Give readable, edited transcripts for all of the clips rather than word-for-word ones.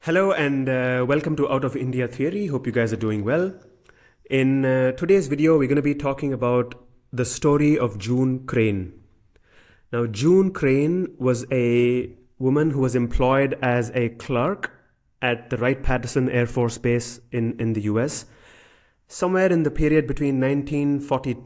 Hello and welcome to Out of India Theory. Hope you guys are doing well. In today's video, we're going to be talking about the story of June Crain. Now, June Crain was a woman who was employed as a clerk at the Wright-Patterson Airforce Base in the US, somewhere in the period between 1942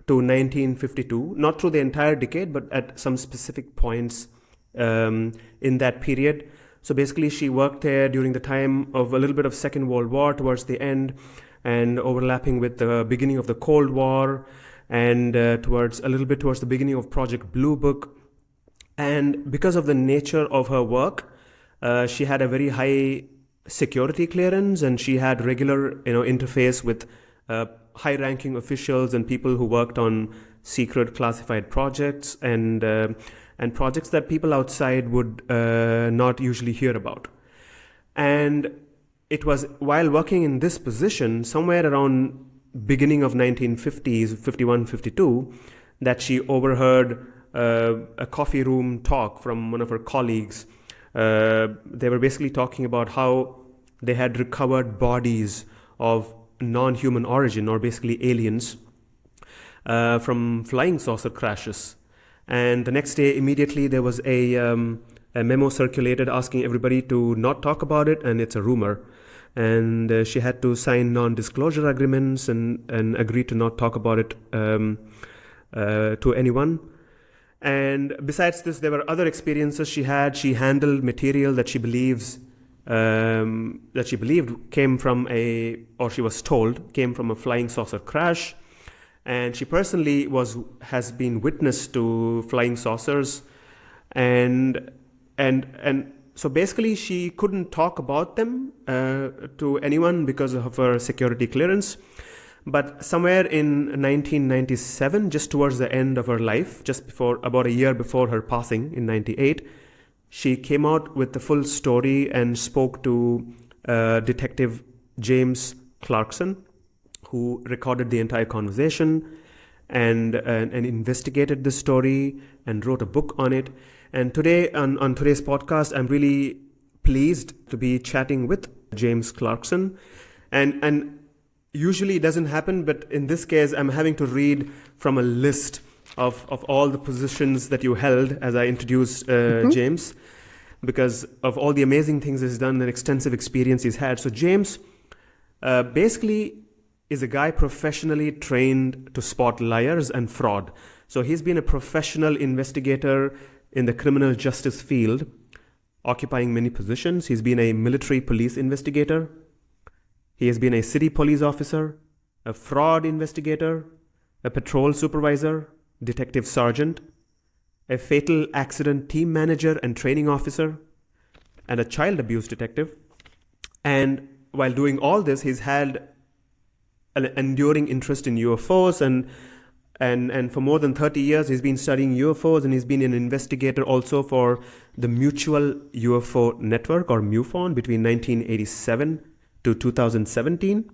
to 1952, not through the entire decade, but at some specific points in that period. So basically, she worked there during the time of a little bit of Second World War towards the end, and overlapping with the beginning of the Cold War, and towards the beginning of Project Blue Book. And because of the nature of her work, she had a very high security clearance, and she had regular, interface with high-ranking officials and people who worked on secret classified projects and projects that people outside would not usually hear about. And it was while working in this position, somewhere around beginning of 1950s, 51, 52, that she overheard a coffee room talk from one of her colleagues. They were basically talking about how they had recovered bodies of non-human origin, or basically aliens, from flying saucer crashes. And the next day, immediately, there was a memo circulated asking everybody to not talk about it, and it's a rumor. And she had to sign non-disclosure agreements and agree to not talk about it to anyone. And besides this, there were other experiences she had. She handled material that she believed came from she was told came from a flying saucer crash. And she personally has been witness to flying saucers, and so basically she couldn't talk about them to anyone because of her security clearance. But somewhere in 1997, just towards the end of her life, about a year before her passing in 98, she came out with the full story and spoke to Detective James Clarkson, who recorded the entire conversation and investigated the story and wrote a book on it. And today, on today's podcast, I'm really pleased to be chatting with James Clarkson. And usually it doesn't happen, but in this case, I'm having to read from a list of all the positions that you held as I introduced James, because of all the amazing things he's done and extensive experience he's had. So James basically is a guy professionally trained to spot liars and fraud. So he's been a professional investigator in the criminal justice field, occupying many positions. He's been a military police investigator. He has been a city police officer, a fraud investigator, a patrol supervisor, detective sergeant, a fatal accident team manager and training officer, and a child abuse detective. And while doing all this, he's had an enduring interest in UFOs, and for more than 30 years he's been studying UFOs, and he's been an investigator also for the Mutual UFO Network, or MUFON, between 1987 to 2017.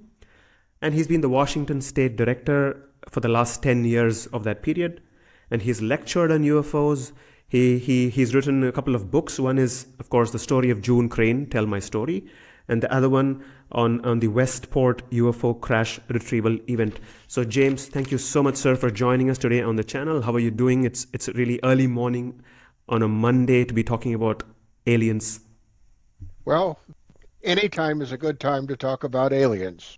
And he's been the Washington State Director for the last 10 years of that period, and he's lectured on UFOs. He's written a couple of books. One is, of course, The Story of June Crain, Tell My Story, and the other one on the Westport UFO crash retrieval event. So James, thank you so much, sir, for joining us today on the channel. How are you doing? It's really early morning on a Monday to be talking about aliens. Well, any time is a good time to talk about aliens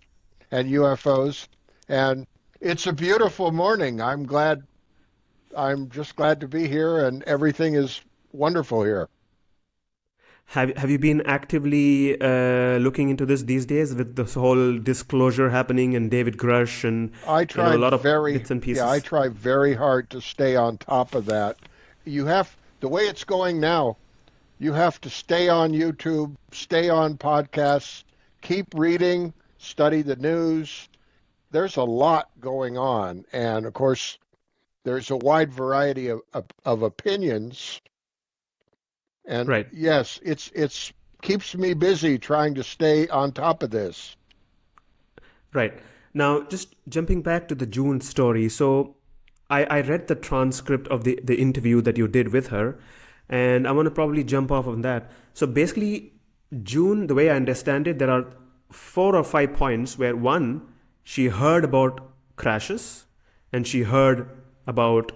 and UFOs, and it's a beautiful morning. I'm just glad to be here, and everything is wonderful here. Have you been actively looking into this these days with this whole disclosure happening and David Grush and a lot of bits and pieces? Yeah, I try very hard to stay on top of that. The way it's going now, you have to stay on YouTube, stay on podcasts, keep reading, study the news. There's a lot going on, and of course, there's a wide variety of opinions. And right. Yes, it's keeps me busy trying to stay on top of this. Right. Now, just jumping back to the June story. So I read the transcript of the interview that you did with her, and I want to probably jump off on that. So basically, June, the way I understand it, there are 4 or 5 points where one, she heard about crashes and she heard about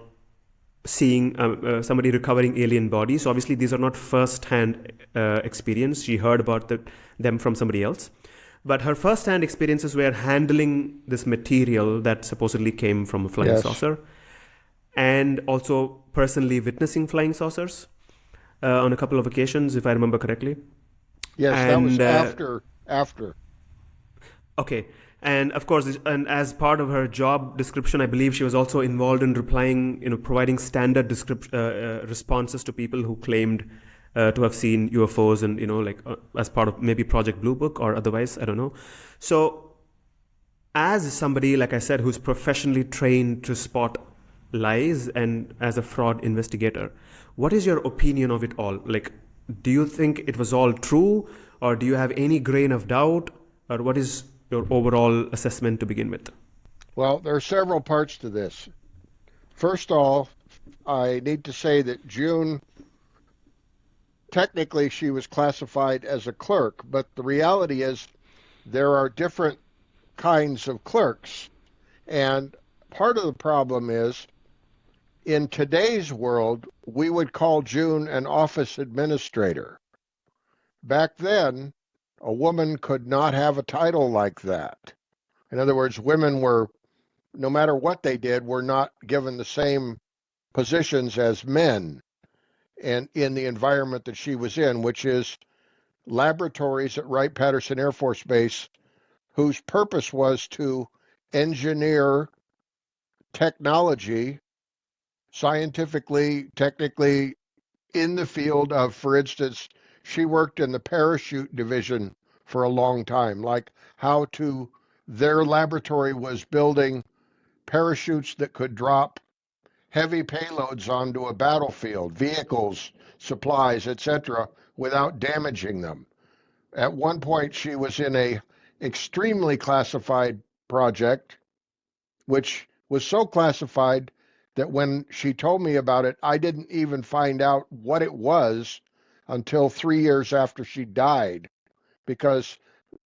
seeing somebody recovering alien bodies. So obviously, these are not first-hand experience. She heard about them from somebody else. But her first-hand experiences were handling this material that supposedly came from a flying Yes. saucer, and also personally witnessing flying saucers on a couple of occasions, if I remember correctly. Yes, that was And after. okay, and of course, and as part of her job description, I believe she was also involved in replying, providing standard responses to people who claimed to have seen UFOs, and as part of maybe Project Blue Book or otherwise, I don't know. So, as somebody, like I said, who's professionally trained to spot lies and as a fraud investigator, what is your opinion of it all? Like, do you think it was all true, or do you have any grain of doubt, or what is your overall assessment to begin with? Well, there are several parts to this. First of all, I need to say that June, technically she was classified as a clerk, but the reality is there are different kinds of clerks. And part of the problem is, in today's world, we would call June an office administrator. Back then, a woman could not have a title like that. In other words, women were, no matter what they did, were not given the same positions as men, and in the environment that she was in, which is laboratories at Wright-Patterson Air Force Base, whose purpose was to engineer technology scientifically, technically, in the field of, for instance, she worked in the parachute division for a long time, like how to, their laboratory was building parachutes that could drop heavy payloads onto a battlefield, vehicles, supplies, etc., without damaging them. At one point, she was in a extremely classified project, which was so classified that when she told me about it, I didn't even find out what it was until 3 years after she died, because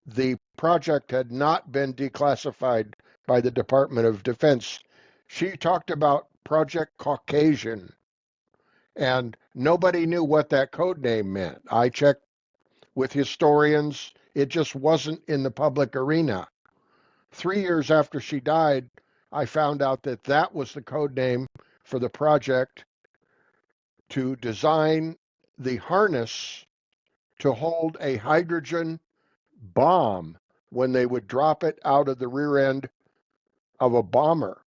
the project had not been declassified by the Department of Defense. She talked about Project Caucasian, and nobody knew what that code name meant. I checked with historians, it just wasn't in the public arena. 3 years after she died, I found out that that was the code name for the project to design the harness to hold a hydrogen bomb when they would drop it out of the rear end of a bomber.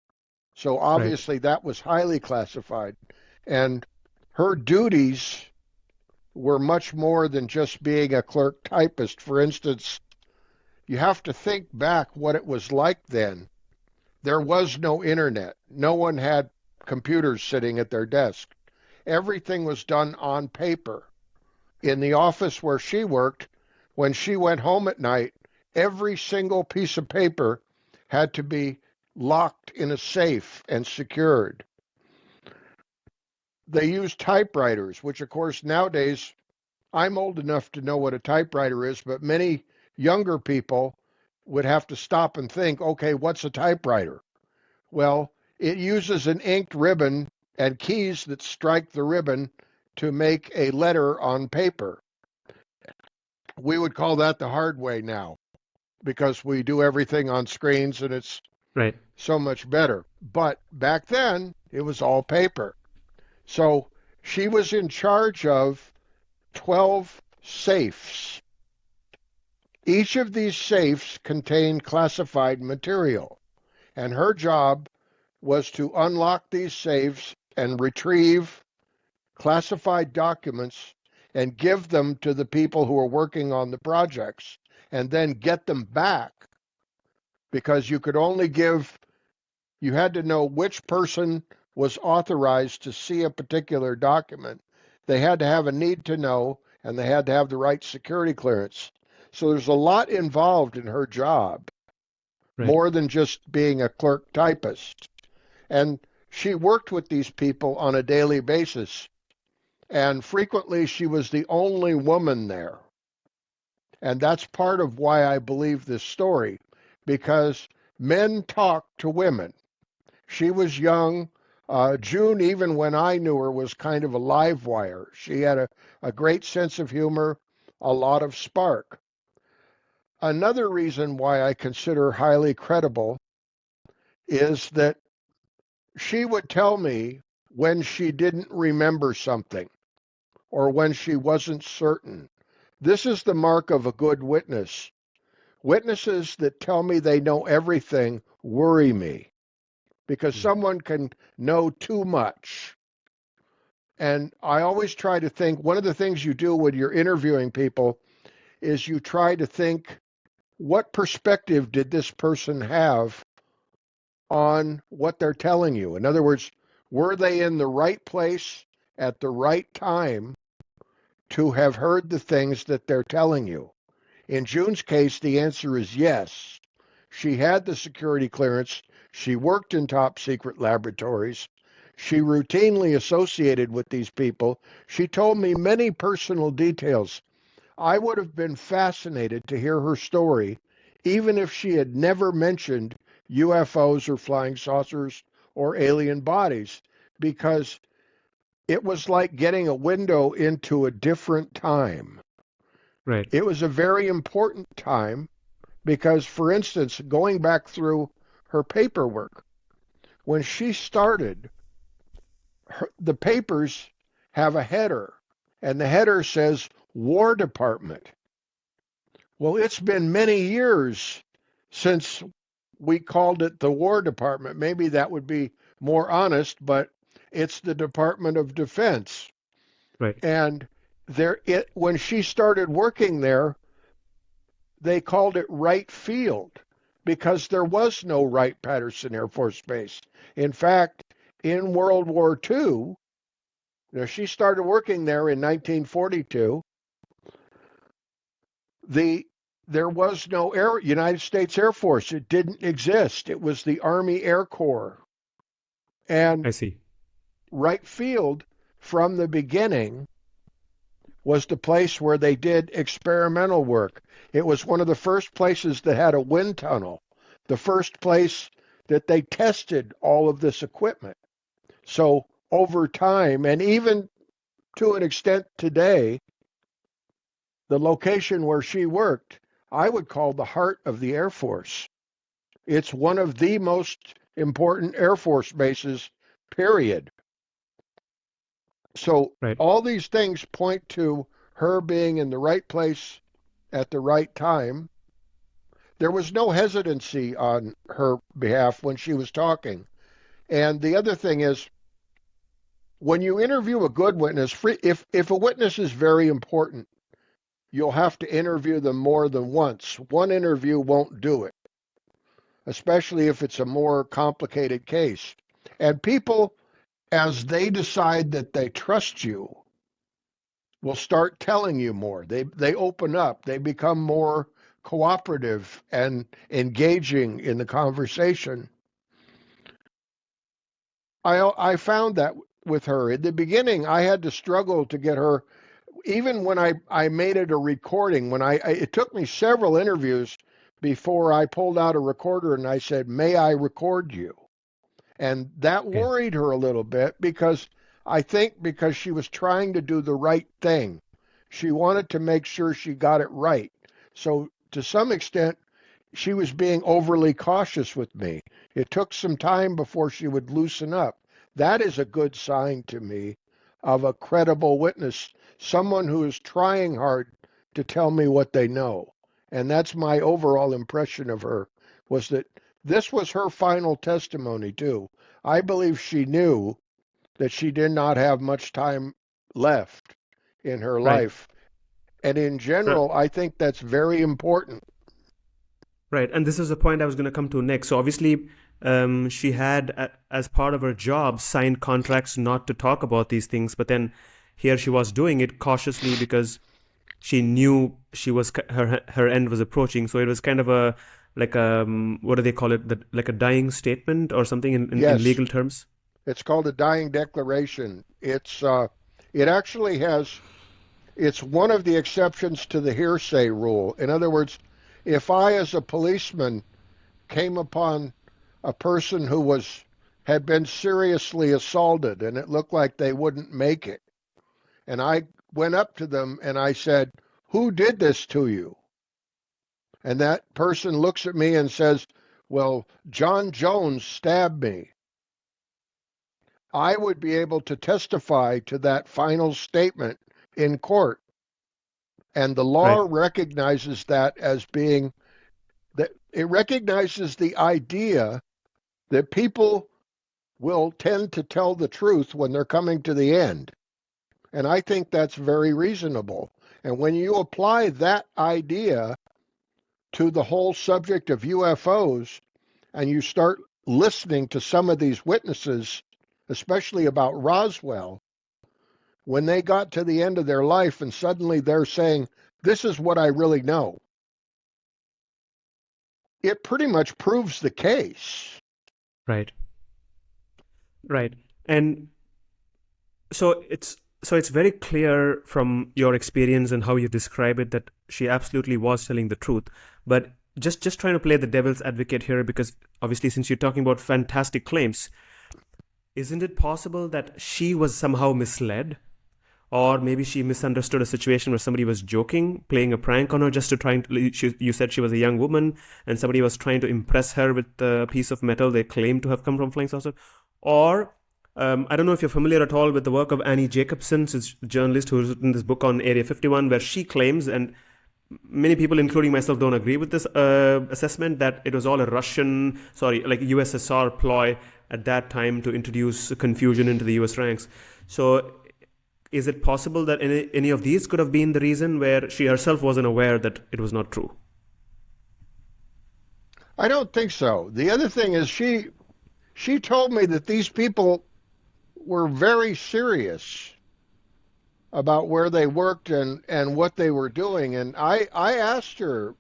So Right. obviously that was highly classified. And her duties were much more than just being a clerk typist. For instance, you have to think back what it was like then. There was no internet. No one had computers sitting at their desk. Everything was done on paper. In the office where she worked, when she went home at night, every single piece of paper had to be locked in a safe and secured. They used typewriters, which of course nowadays, I'm old enough to know what a typewriter is, but many younger people would have to stop and think, okay, what's a typewriter? Well, it uses an inked ribbon and keys that strike the ribbon to make a letter on paper. We would call that the hard way now because we do everything on screens and it's Right. so much better. But back then, it was all paper. So she was in charge of 12 safes. Each of these safes contained classified material, and her job was to unlock these safes and retrieve classified documents and give them to the people who are working on the projects, and then get them back, because you could only give, you had to know which person was authorized to see a particular document. They had to have a need to know, and they had to have the right security clearance. So there's a lot involved in her job, Right. more than just being a clerk typist. And she worked with these people on a daily basis. And frequently she was the only woman there. And that's part of why I believe this story, because men talk to women. She was young. June, even when I knew her, was kind of a live wire. She had a great sense of humor, a lot of spark. Another reason why I consider her highly credible is that she would tell me when she didn't remember something or when she wasn't certain. This is the mark of a good witness. Witnesses that tell me they know everything worry me because someone can know too much. And I always try to think one of the things you do when you're interviewing people is you try to think, what perspective did this person have on what they're telling you? In other words, were they in the right place at the right time to have heard the things that they're telling you? In June's case, the answer is yes. She had the security clearance. She worked in top secret laboratories. She routinely associated with these people. She told me many personal details. I would have been fascinated to hear her story, even if she had never mentioned UFOs or flying saucers or alien bodies, because it was like getting a window into a different time. Right. It was a very important time because, for instance, going back through her paperwork, when she started, the papers have a header, and the header says War Department. Well, it's been many years since we called it the War Department. Maybe that would be more honest, but it's the Department of Defense. Right. And when she started working there, they called it Wright Field because there was no Wright-Patterson Airforce Base. In fact, in World War II, she started working there in 1942. There was no United States Air Force. It didn't exist. It was the Army Air Corps. I And see. Wright Field, from the beginning, was the place where they did experimental work. It was one of the first places that had a wind tunnel, the first place that they tested all of this equipment. So over time, and even to an extent today, the location where she worked, I would call the heart of the Air Force. It's one of the most important Air Force bases, period. So Right. all these things point to her being in the right place at the right time. There was no hesitancy on her behalf when she was talking. And the other thing is, when you interview a good witness, if a witness is very important, you'll have to interview them more than once. One interview won't do it, especially if it's a more complicated case. And people, as they decide that they trust you, will start telling you more. They open up. They become more cooperative and engaging in the conversation. I found that with her. In the beginning, I had to struggle to get her, even when I made it a recording, it took me several interviews before I pulled out a recorder and I said, "May I record you?" And that Okay. worried her a little bit because I think because she was trying to do the right thing. She wanted to make sure she got it right. So to some extent, she was being overly cautious with me. It took some time before she would loosen up. That is a good sign to me of a credible witness, someone who is trying hard to tell me what they know. And that's my overall impression of her, was that this was her final testimony too. I believe she knew that she did not have much time left in her Right. life. And in Right. general, I think that's very important. Right. And this is the point I was going to come to next. So obviously, she had, as part of her job, signed contracts not to talk about these things. But then here she was doing it cautiously because she knew her end was approaching. So it was kind of a like what do they call it? Like a dying statement or something in Yes, legal terms. it's called a dying declaration. It actually has It's one of the exceptions to the hearsay rule. In other words, if I, as a policeman, came upon a person who had been seriously assaulted and it looked like they wouldn't make it, and I went up to them and I said, "Who did this to you?" And that person looks at me and says, "Well, John Jones stabbed me." I would be able to testify to that final statement in court. And the law Right. recognizes that as being that it recognizes the idea that people will tend to tell the truth when they're coming to the end. And I think that's very reasonable. And when you apply that idea to the whole subject of UFOs and you start listening to some of these witnesses, especially about Roswell, when they got to the end of their life and suddenly they're saying, "This is what I really know," it pretty much proves the case. Right. Right. And so it's very clear from your experience and how you describe it that she absolutely was telling the truth. But just trying to play the devil's advocate here, because obviously since you're talking about fantastic claims, isn't it possible that she was somehow misled? Or maybe she misunderstood a situation where somebody was joking, playing a prank on her just to you said she was a young woman and somebody was trying to impress her with a piece of metal they claimed to have come from flying saucer. Or, I don't know if you're familiar at all with the work of Annie Jacobsen, she's a journalist who's written this book on Area 51, where she claims, and many people, including myself, don't agree with this assessment, that it was all a USSR ploy at that time to introduce confusion into the US ranks. So is it possible that any of these could have been the reason where she herself wasn't aware that it was not true? I don't think so. The other thing is she told me that these people were very serious about where they worked and what they were doing. And I asked her,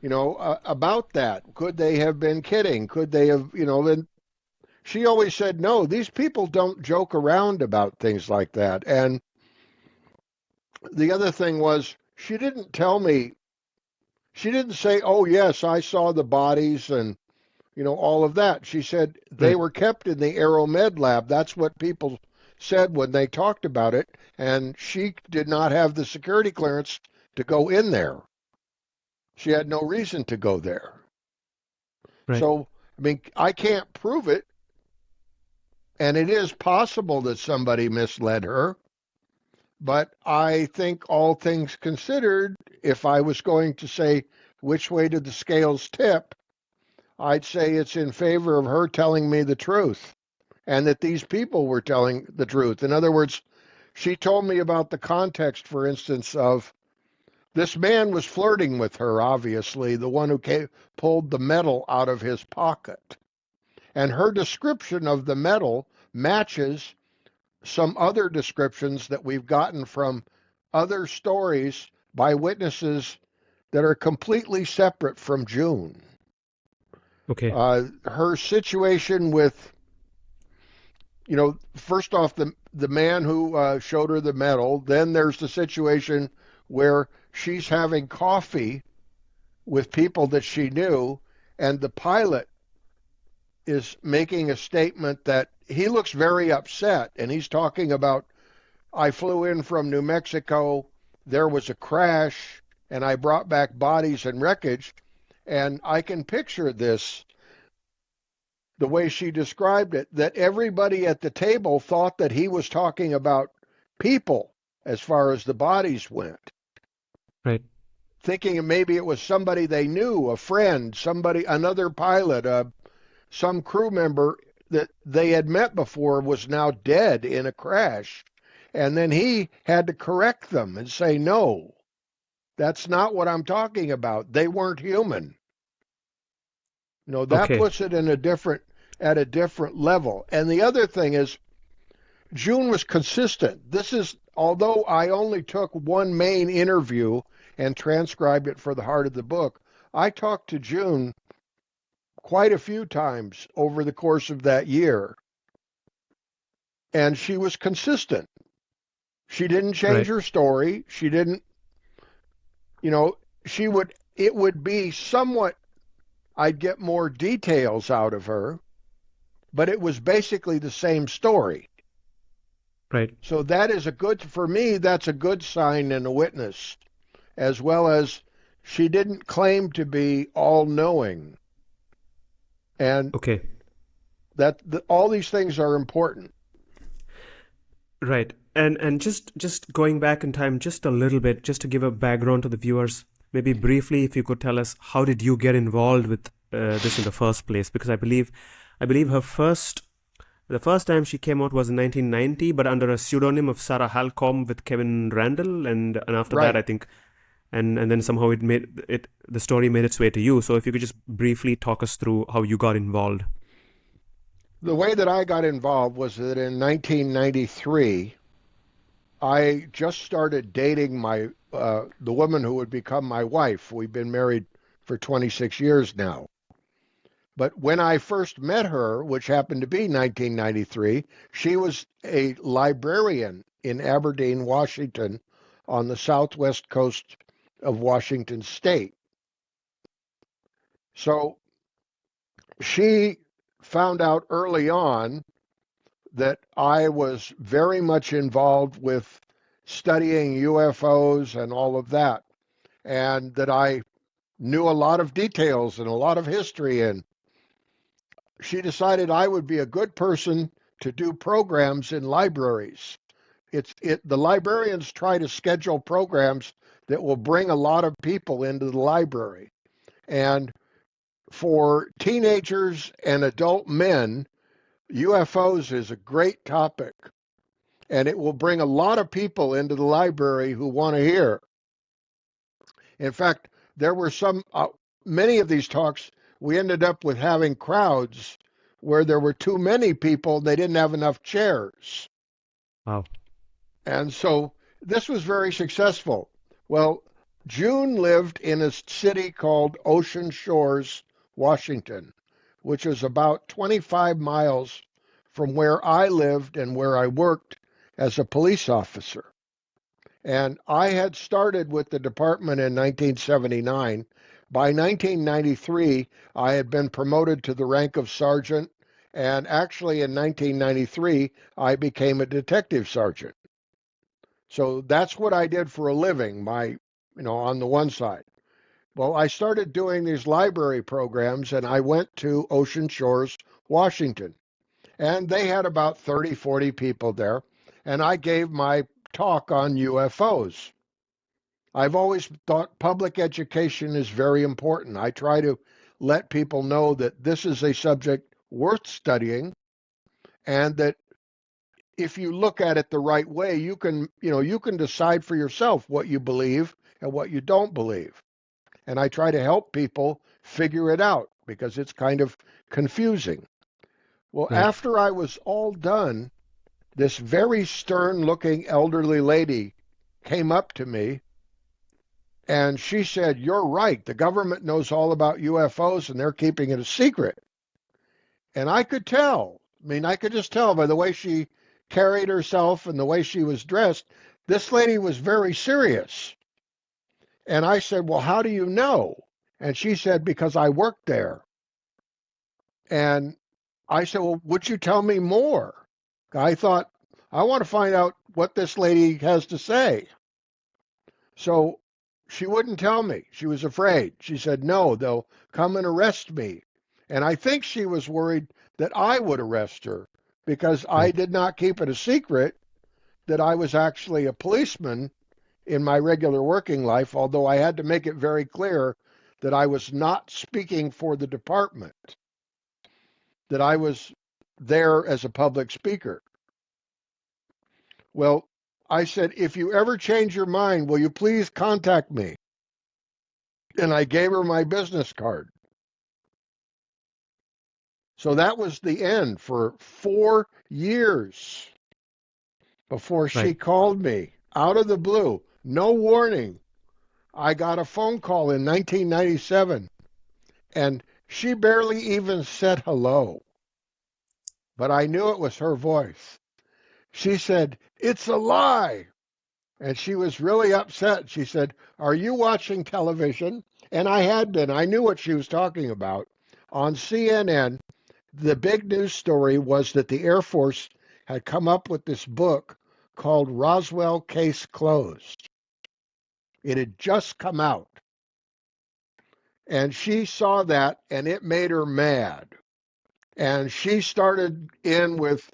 about that. Could they have been kidding? Could they have, and she always said, no, these people don't joke around about things like that. And the other thing was, she didn't say, oh, yes, I saw the bodies and, all of that. She said they Right. were kept in the Aeromed lab. That's what people said when they talked about it. And she did not have the security clearance to go in there. She had no reason to go there. Right. So, I mean, I can't prove it. And it is possible that somebody misled her. But I think all things considered, if I was going to say which way did the scales tip, I'd say it's in favor of her telling me the truth and that these people were telling the truth. In other words, she told me about the context, for instance, of this man was flirting with her, obviously, the one who pulled the metal out of his pocket. And her description of the metal matches some other descriptions that we've gotten from other stories by witnesses that are completely separate from June. Okay. Her situation with, first off, the man who showed her the medal. Then there's the situation where she's having coffee with people that she knew, and the pilot is making a statement that he looks very upset, and he's talking about, I flew in from New Mexico, there was a crash, and I brought back bodies and wreckage, and I can picture this the way she described it, that everybody at the table thought that he was talking about people as far as the bodies went, Right. thinking maybe it was somebody they knew, a friend, somebody, another pilot, some crew member that they had met before was now dead in a crash. And then he had to correct them and say, no, that's not what I'm talking about. They weren't human. That Okay. puts it at a different level. And the other thing is, June was consistent. Although I only took one main interview and transcribed it for the heart of the book, I talked to June quite a few times over the course of that year. And she was consistent. She didn't change Right. her story. She didn't, you know, it would be somewhat, I'd get more details out of her, but it was basically the same story. Right. So that is for me, that's a good sign in a witness, as well as she didn't claim to be all knowing. And Okay. all these things are important. Right. And just going back in time just a little bit, just to give a background to the viewers, maybe briefly, if you could tell us how did you get involved with this in the first place? Because I believe the first time she came out was in 1990, but under a pseudonym of Sarah Halcombe with Kevin Randall, and after that, Right. I think, and then somehow the story made its way to you. So if you could just briefly talk us through how you got involved. The way that I got involved was that in 1993, I just started dating the woman who would become my wife. We've been married for 26 years now. But when I first met her, which happened to be 1993, she was a librarian in Aberdeen, Washington, on the southwest coast of Washington State. So she found out early on that I was very much involved with studying UFOs and all of that, and that I knew a lot of details and a lot of history. And she decided I would be a good person to do programs in libraries. The librarians try to schedule programs that will bring a lot of people into the library. And for teenagers and adult men, UFOs is a great topic, and it will bring a lot of people into the library who want to hear. In fact, there were many of these talks, we ended up with having crowds where there were too many people, they didn't have enough chairs. Wow. And so this was very successful. Well, June lived in a city called Ocean Shores, Washington, which is about 25 miles from where I lived and where I worked as a police officer. And I had started with the department in 1979. By 1993, I had been promoted to the rank of sergeant. And actually, in 1993, I became a detective sergeant. So that's what I did for a living, on the one side. Well, I started doing these library programs, and I went to Ocean Shores, Washington. And they had about 30, 40 people there. And I gave my talk on UFOs. I've always thought public education is very important. I try to let people know that this is a subject worth studying, and that if you look at it the right way, you can decide for yourself what you believe and what you don't believe. And I try to help people figure it out because it's kind of confusing. Well, Right. after I was all done, this very stern looking elderly lady came up to me and she said, "You're right. The government knows all about UFOs and they're keeping it a secret." And I could tell. I could just tell by the way she carried herself and the way she was dressed. This lady was very serious. And I said, "Well, how do you know?" And she said, "Because I worked there." And I said, "Well, would you tell me more?" I thought, I want to find out what this lady has to say. So she wouldn't tell me. She was afraid. She said, "No, they'll come and arrest me." And I think she was worried that I would arrest her because I Right. did not keep it a secret that I was actually a policeman in my regular working life, although I had to make it very clear that I was not speaking for the department, that I was there as a public speaker. Well, I said, "If you ever change your mind, will you please contact me?" And I gave her my business card. So that was the end for 4 years before she Right. called me out of the blue. No warning. I got a phone call in 1997, and she barely even said hello, but I knew it was her voice. She said, "It's a lie. And she was really upset. She said, "Are you watching television?" And I had been. I knew what she was talking about. On CNN, the big news story was that the Air Force had come up with this book called Roswell Case Closed. It had just come out. And she saw that and it made her mad. And she started in with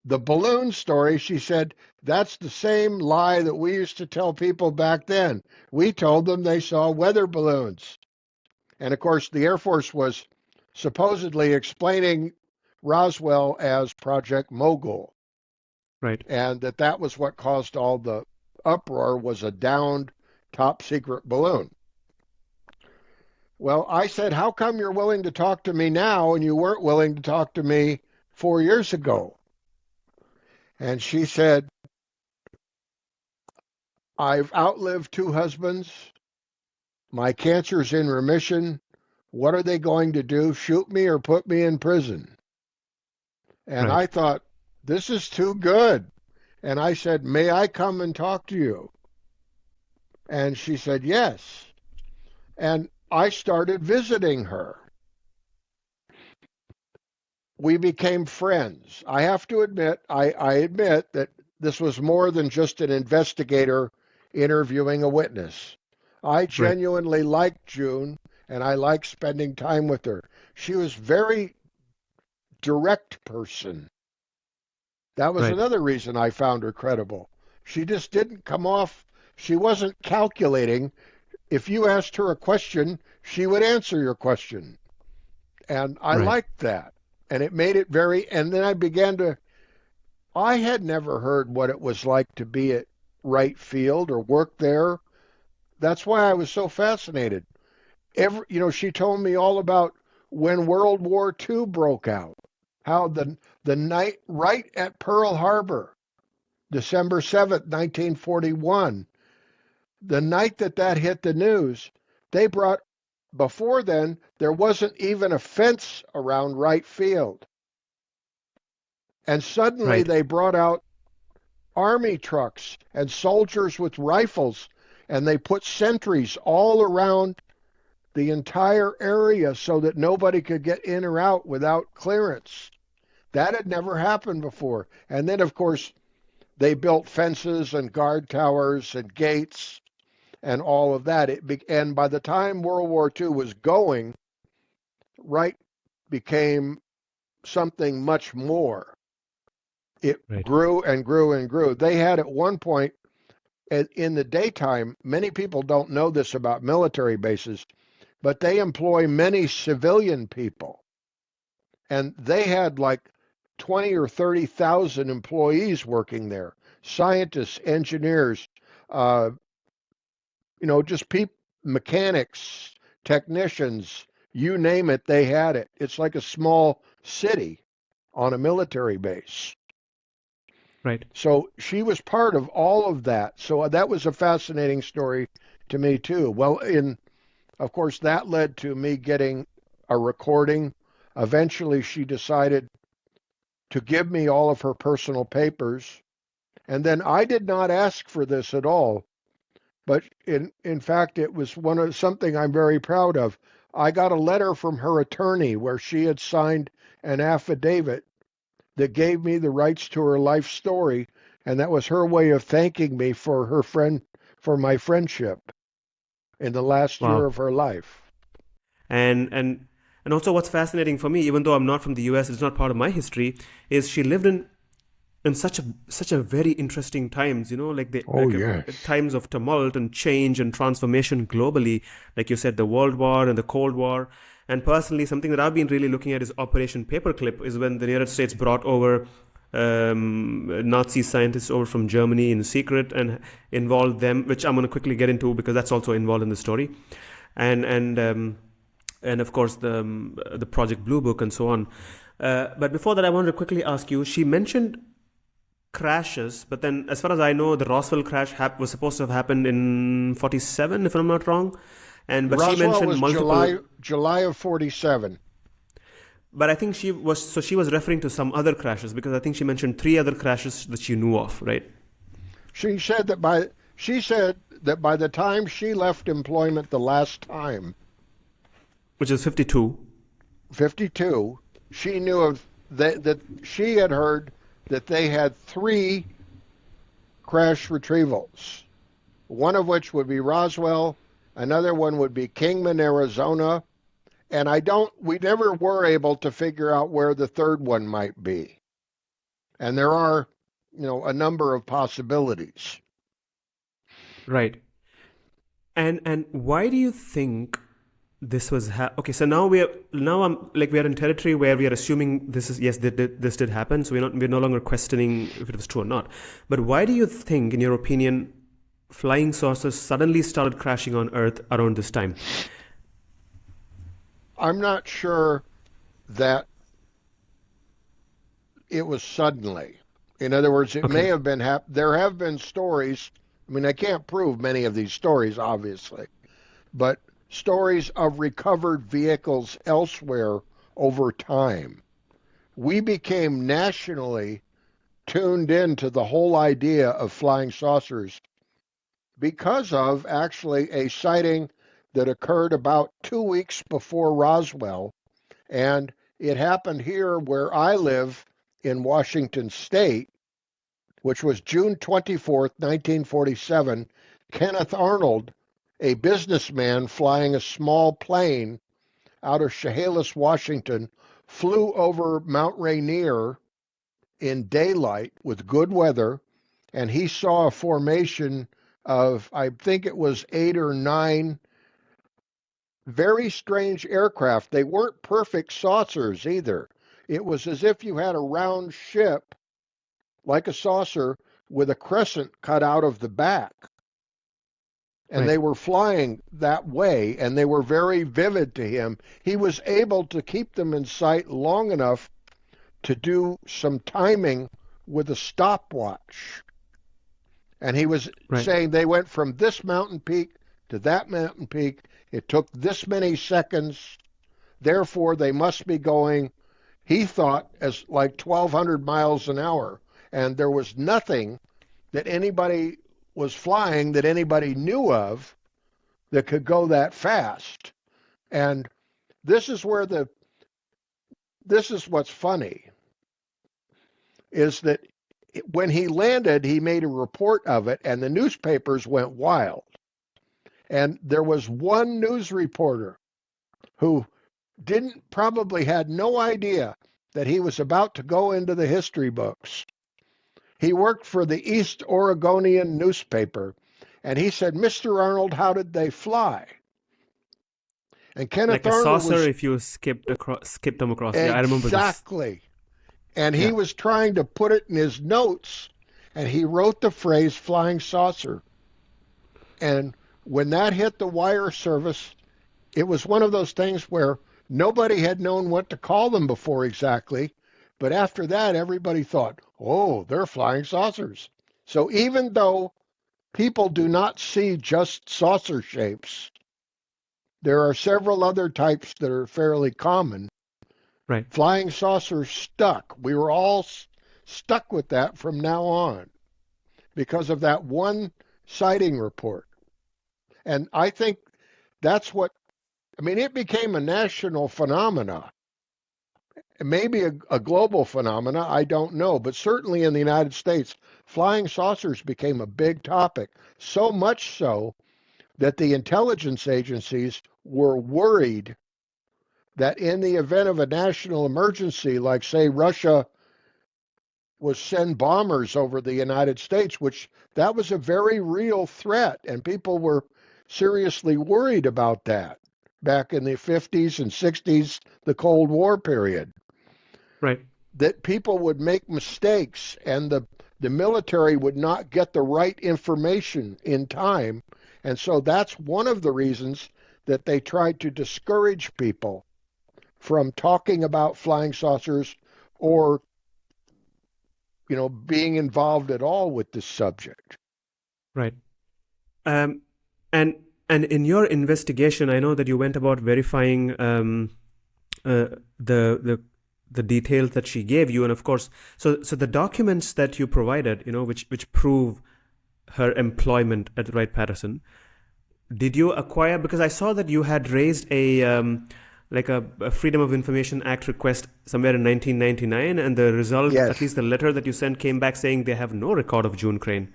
the balloon story. She said, "That's the same lie that we used to tell people back then. We told them they saw weather balloons." And of course, the Air Force was supposedly explaining Roswell as Project Mogul, Right. and that was what caused all the uproar, was a downed top secret balloon. Well, I said, "How come you're willing to talk to me now and you weren't willing to talk to me 4 years ago?" And she said, "I've outlived 2 husbands. My cancer's in remission. What are they going to do? Shoot me or put me in prison?" And Right. I thought, this is too good. And I said, "May I come and talk to you?" And she said, "Yes." And I started visiting her. We became friends. I have to admit, I admit that this was more than just an investigator interviewing a witness. I Right. genuinely liked June, and I liked spending time with her. She was very direct person. That was Right. another reason I found her credible. She just didn't come off, she wasn't calculating. If you asked her a question, she would answer your question. And I Right. liked that. And it made it very, and then I had never heard what it was like to be at Wright Field or work there. That's why I was so fascinated. She told me all about when World War II broke out, how the night right at Pearl Harbor, December 7th, 1941, the night that hit the news, they brought, before then, there wasn't even a fence around Wright Field. And suddenly Right. they brought out army trucks and soldiers with rifles, and they put sentries all around the entire area so that nobody could get in or out without clearance. That had never happened before. And then, of course, they built fences and guard towers and gates and all of that. And by the time World War II was going, Wright became something much more. It Right. grew and grew and grew. They had at one point, in the daytime, many people don't know this about military bases, but they employ many civilian people. And they had like 20 or 30,000 employees working there, scientists, engineers, uh, just mechanics, technicians, you name it, they had it. It's like a small city on a military base. Right. So she was part of all of that. So that was a fascinating story to me too. Well, of course, that led to me getting a recording. Eventually, she decided to give me all of her personal papers. And then I did not ask for this at all. But in fact, it was something I'm very proud of. I got a letter from her attorney where she had signed an affidavit that gave me the rights to her life story, and that was her way of thanking me for my friendship in the last year Wow. of her life. And and and also, what's fascinating for me, even though I'm not from the U.S., it's not part of my history, is she lived in such a very interesting times. Like Oh yes. times of tumult and change and transformation globally. Like you said, the World War and the Cold War. And personally, something that I've been really looking at is Operation Paperclip, is when the United States brought over Nazi scientists over from Germany in secret and involved them, which I'm going to quickly get into because that's also involved in the story, and of course the Project Blue Book and so on. But before that, I wanted to quickly ask you. She mentioned crashes, but then, as far as I know, the Roswell crash was supposed to have happened in '47, if I'm not wrong. But she Roswell mentioned was multiple. July of 47. But I think she was referring to some other crashes because I think she mentioned three other crashes that she knew of, right? She said that She said that by the time she left employment the last time, Which is 52. 52, she knew of that she had heard that they had 3 crash retrievals. One of which would be Roswell, another one would be Kingman, Arizona, and we never were able to figure out where the third one might be. And there are, a number of possibilities. Right. And why do you think this was okay? So now I'm like we are in territory where we are assuming this is yes this did happen. So we're no longer questioning if it was true or not. But why do you think, in your opinion, flying saucers suddenly started crashing on Earth around this time? I'm not sure that it was suddenly. In other words, it may Okay. have been there have been stories. I mean, I can't prove many of these stories, obviously, but stories of recovered vehicles elsewhere over time. We became nationally tuned into the whole idea of flying saucers because of actually a sighting that occurred about 2 weeks before Roswell. And it happened here where I live in Washington State, which was June 24th, 1947. Kenneth Arnold, a businessman flying a small plane out of Chehalis, Washington, flew over Mount Rainier in daylight with good weather, and he saw a formation of, I think it was 8 or 9 very strange aircraft. They weren't perfect saucers either. It was as if you had a round ship, like a saucer, with a crescent cut out of the back. And Right. they were flying that way, and they were very vivid to him. He was able to keep them in sight long enough to do some timing with a stopwatch. And he was Right. saying they went from this mountain peak to that mountain peak. It took this many seconds. Therefore, they must be going, he thought, as like 1,200 miles an hour. And there was nothing that anybody was flying that anybody knew of that could go that fast. And this is where this is what's funny, is that when he landed, he made a report of it, and the newspapers went wild. And there was one news reporter who probably had no idea that he was about to go into the history books. He worked for the East Oregonian newspaper, and he said, "Mr. Arnold, how did they fly?" And Kenneth Like a Arnold saucer was if you skipped them across. Yeah, I remember this. exactly, and he Yeah. was trying to put it in his notes, and he wrote the phrase flying saucer. And when that hit the wire service, it was one of those things where nobody had known what to call them before exactly. But after that, everybody thought, oh, they're flying saucers. So even though people do not see just saucer shapes, there are several other types that are fairly common. Right. Flying saucers stuck. We were all stuck with that from now on because of that one sighting report. And I think that's what, I mean, it became a national phenomena. Maybe a global phenomena, I don't know, but certainly in the United States, flying saucers became a big topic. So much so that the intelligence agencies were worried that in the event of a national emergency, like say Russia was send bombers over the United States, which that was a very real threat, and people were seriously worried about that back in the 50s and 60s, the Cold War period, Right. that people would make mistakes and the military would not get the right information in time. And so that's one of the reasons that they tried to discourage people from talking about flying saucers or, being involved at all with this subject. Right. Um, and in your investigation, I know that you went about verifying the details that she gave you, and of course, so the documents that you provided, which prove her employment at Wright-Patterson, did you acquire, because I saw that you had raised a Freedom of Information Act request somewhere in 1999, and the result, at Yes. least the letter that you sent, came back saying they have no record of June Crain.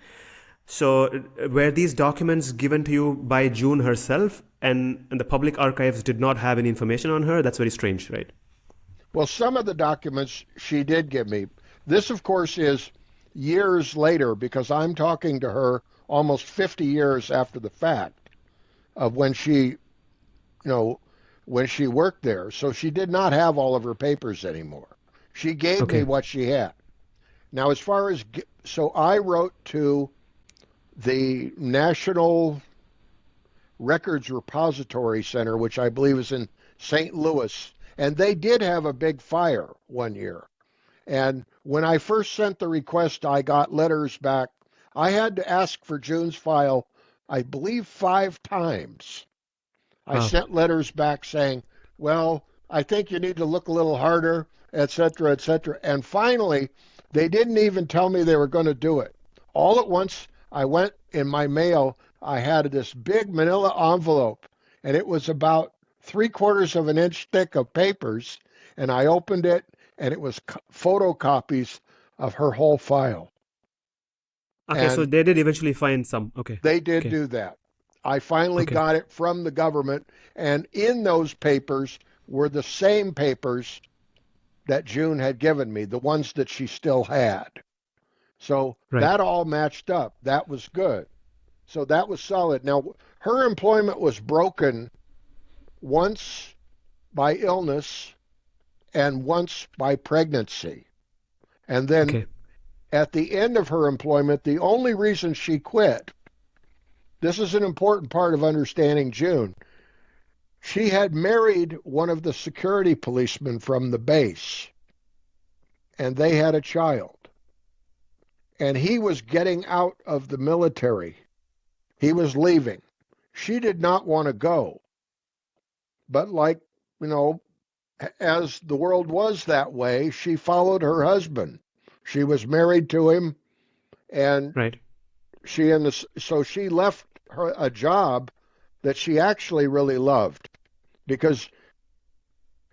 So were these documents given to you by June herself, and the public archives did not have any information on her? That's very strange, right? Well, some of the documents she did give me. This, of course, is years later because I'm talking to her almost 50 years after the fact of when when she worked there. So she did not have all of her papers anymore. She gave me Okay. what she had. Now, as far as, so I wrote to the National Records Repository Center, which I believe is in St. Louis, and they did have a big fire one year. And when I first sent the request, I got letters back. I had to ask for June's file, I believe, 5 times. I Wow. sent letters back saying, well, I think you need to look a little harder, et cetera, et cetera. And finally, they didn't even tell me they were going to do it. All at once, I went in my mail. I had this big manila envelope, and it was about 3/4 of an inch thick of papers. And I opened it, and it was photocopies of her whole file. Okay, so And they did eventually find some. Okay. they did Okay. do that. I finally Okay. got it from the government, and in those papers were the same papers that June had given me, the ones that she still had. So Right. that all matched up. That was good. So that was solid. Now, her employment was broken once by illness and once by pregnancy. And then Okay. at the end of her employment, the only reason she quit, this is an important part of understanding June. She had married one of the security policemen from the base, and they had a child. And he was getting out of the military. He was leaving. She did not want to go. But like, you know, as the world was that way, she followed her husband. She was married to him, and Right. so she left her a job that she actually really loved because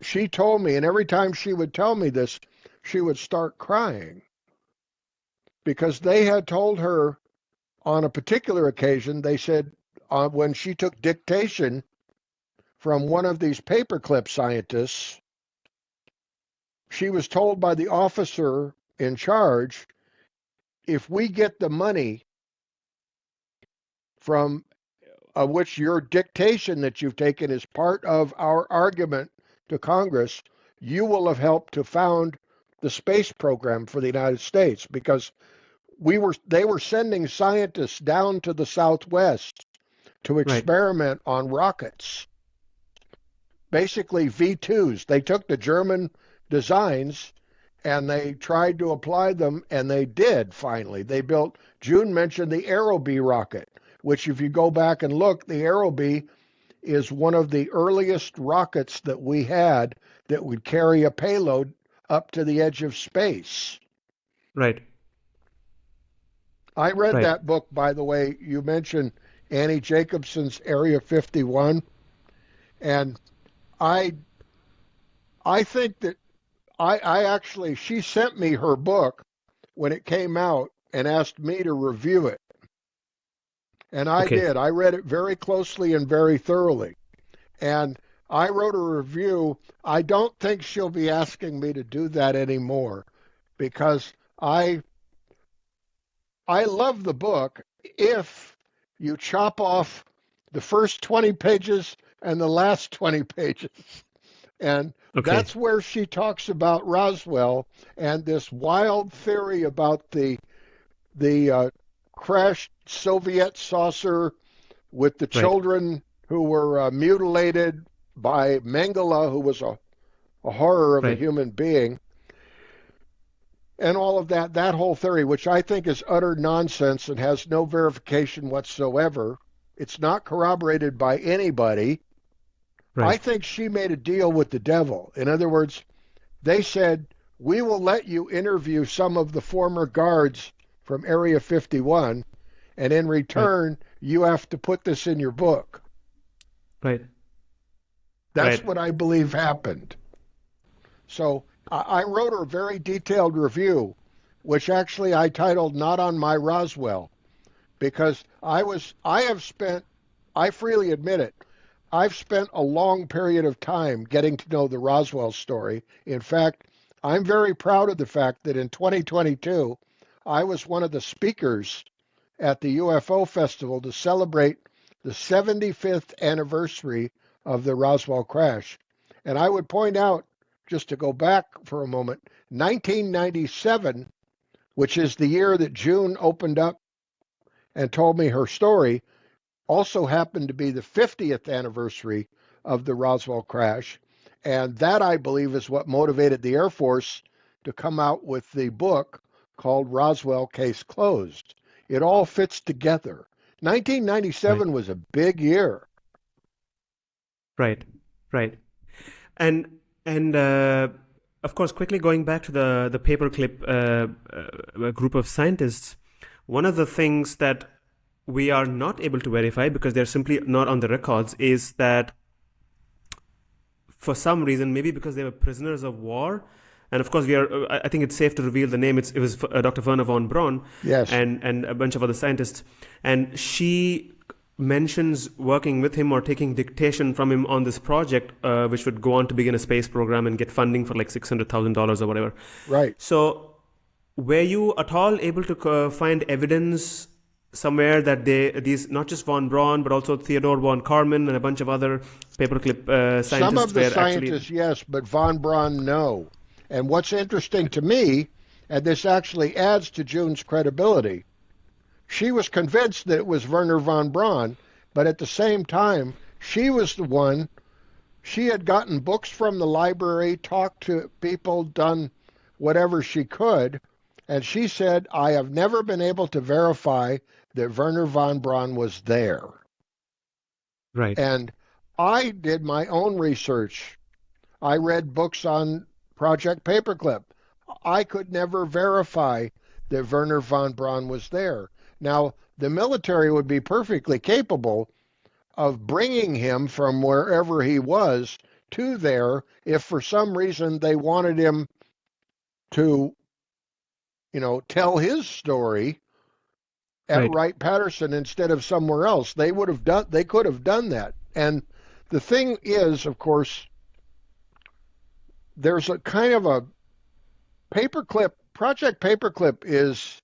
she told me, and every time she would tell me this, she would start crying because they had told her on a particular occasion, they said when she took dictation from one of these paperclip scientists, she was told by the officer in charge, if we get the money from which your dictation that you've taken is part of our argument to Congress, you will have helped to found the space program for the United States because they were sending scientists down to the Southwest to Right. experiment on rockets, basically V2s. They took the German designs and they tried to apply them, and they did finally. They built, June mentioned the Aerobee rocket, which if you go back and look, the Aerobee is one of the earliest rockets that we had that would carry a payload up to the edge of space. Right. I read Right. that book, by the way. You mentioned Annie Jacobsen's Area 51, and I I think that I actually she sent me her book when it came out and asked me to review it. And I Okay. did. I read it very closely and very thoroughly. And I wrote a review. I don't think she'll be asking me to do that anymore because I love the book if you chop off the first 20 pages and the last 20 pages. And Okay. that's where she talks about Roswell and this wild theory about the crashed Soviet saucer with the Right. children who were mutilated by Mengele, who was a horror of a Right. human being, and all of that whole theory, which I think is utter nonsense and has no verification whatsoever. It's not corroborated by anybody. I Right. think she made a deal with the devil. In other words, they said, we will let you interview some of the former guards from Area 51, and in Right. return, you have to put this in your book. Right. That's Right. what I believe happened. So I wrote a very detailed review, which actually I titled Not on My Roswell, because I have spent, I freely admit it, I've spent a long period of time getting to know the Roswell story. In fact, I'm very proud of the fact that in 2022, I was one of the speakers at the UFO Festival to celebrate the 75th anniversary of the Roswell crash. And I would point out, just to go back for a moment, 1997, which is the year that June opened up and told me her story, also happened to be the 50th anniversary of the Roswell crash. And that, I believe, is what motivated the Air Force to come out with the book called Roswell Case Closed. It all fits together. Right. 1997 was a big year. Right. Right. And and of course, quickly going back to the paperclip group of scientists, one of the things that we are not able to verify because they're simply not on the records is that for some reason, maybe because they were prisoners of war, and of course we are. I think it's safe to reveal the name. It was Dr. Wernher von Braun Yes. and a bunch of other scientists, and she mentions working with him or taking dictation from him on this project, which would go on to begin a space program and get funding for like $600,000 or whatever. Right. So, were you at all able to find evidence somewhere that these not just von Braun but also Theodore von Karman and a bunch of other paperclip Some of scientists the were actually scientists, yes, but von Braun, no. And what's interesting to me, and this actually adds to June's credibility, she was convinced that it was Wernher von Braun, but at the same time, she was the one, she had gotten books from the library, talked to people, done whatever she could, and she said, I have never been able to verify that Wernher von Braun was there. right, And I did my own research. I read books on Project Paperclip. I could never verify that Wernher von Braun was there. Now, the military would be perfectly capable of bringing him from wherever he was to there if for some reason they wanted him to, tell his story at right, Wright-Patterson instead of somewhere else. They could have done that. And the thing is, of course, there's a kind of a Project Paperclip is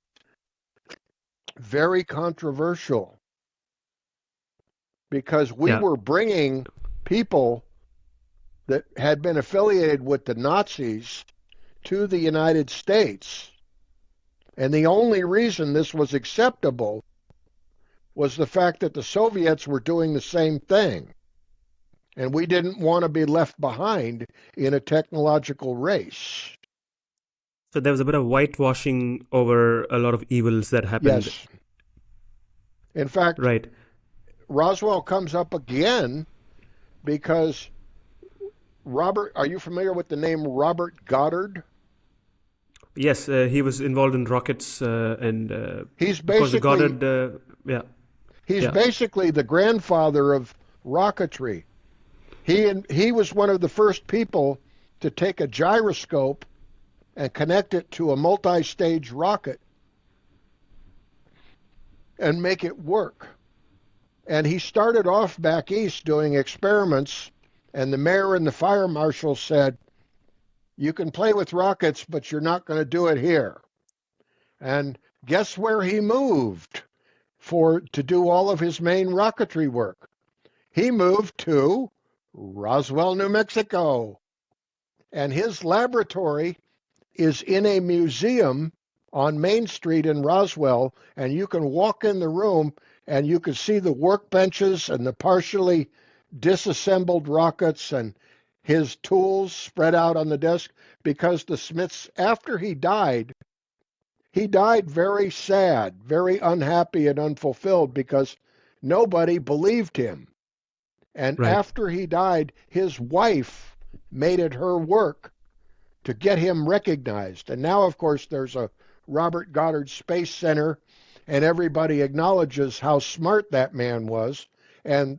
very controversial because we yeah, were bringing people that had been affiliated with the Nazis to the United States. And the only reason this was acceptable was the fact that the Soviets were doing the same thing. And we didn't want to be left behind in a technological race. so there was a bit of whitewashing over a lot of evils that happened. Yes. In fact, Right. Roswell comes up again because are you familiar with the name Robert Goddard? Yes, he was involved in rockets and He's of course the basically Goddard. Yeah, he's yeah, basically the grandfather of rocketry. He was one of the first people to take a gyroscope and connect it to a multi-stage rocket and make it work. And he started off back east doing experiments, and the mayor and the fire marshal said, you can play with rockets, but you're not going to do it here. And guess where he moved to do all of his main rocketry work? He moved to Roswell, New Mexico. And his laboratory is in a museum on Main Street in Roswell, and you can walk in the room and you can see the workbenches and the partially disassembled rockets and his tools spread out on the desk, because the Smiths, after he died very sad, very unhappy and unfulfilled because nobody believed him. And right, after he died, his wife made it her work to get him recognized. And now, of course, there's a Robert Goddard Space Center, and everybody acknowledges how smart that man was. And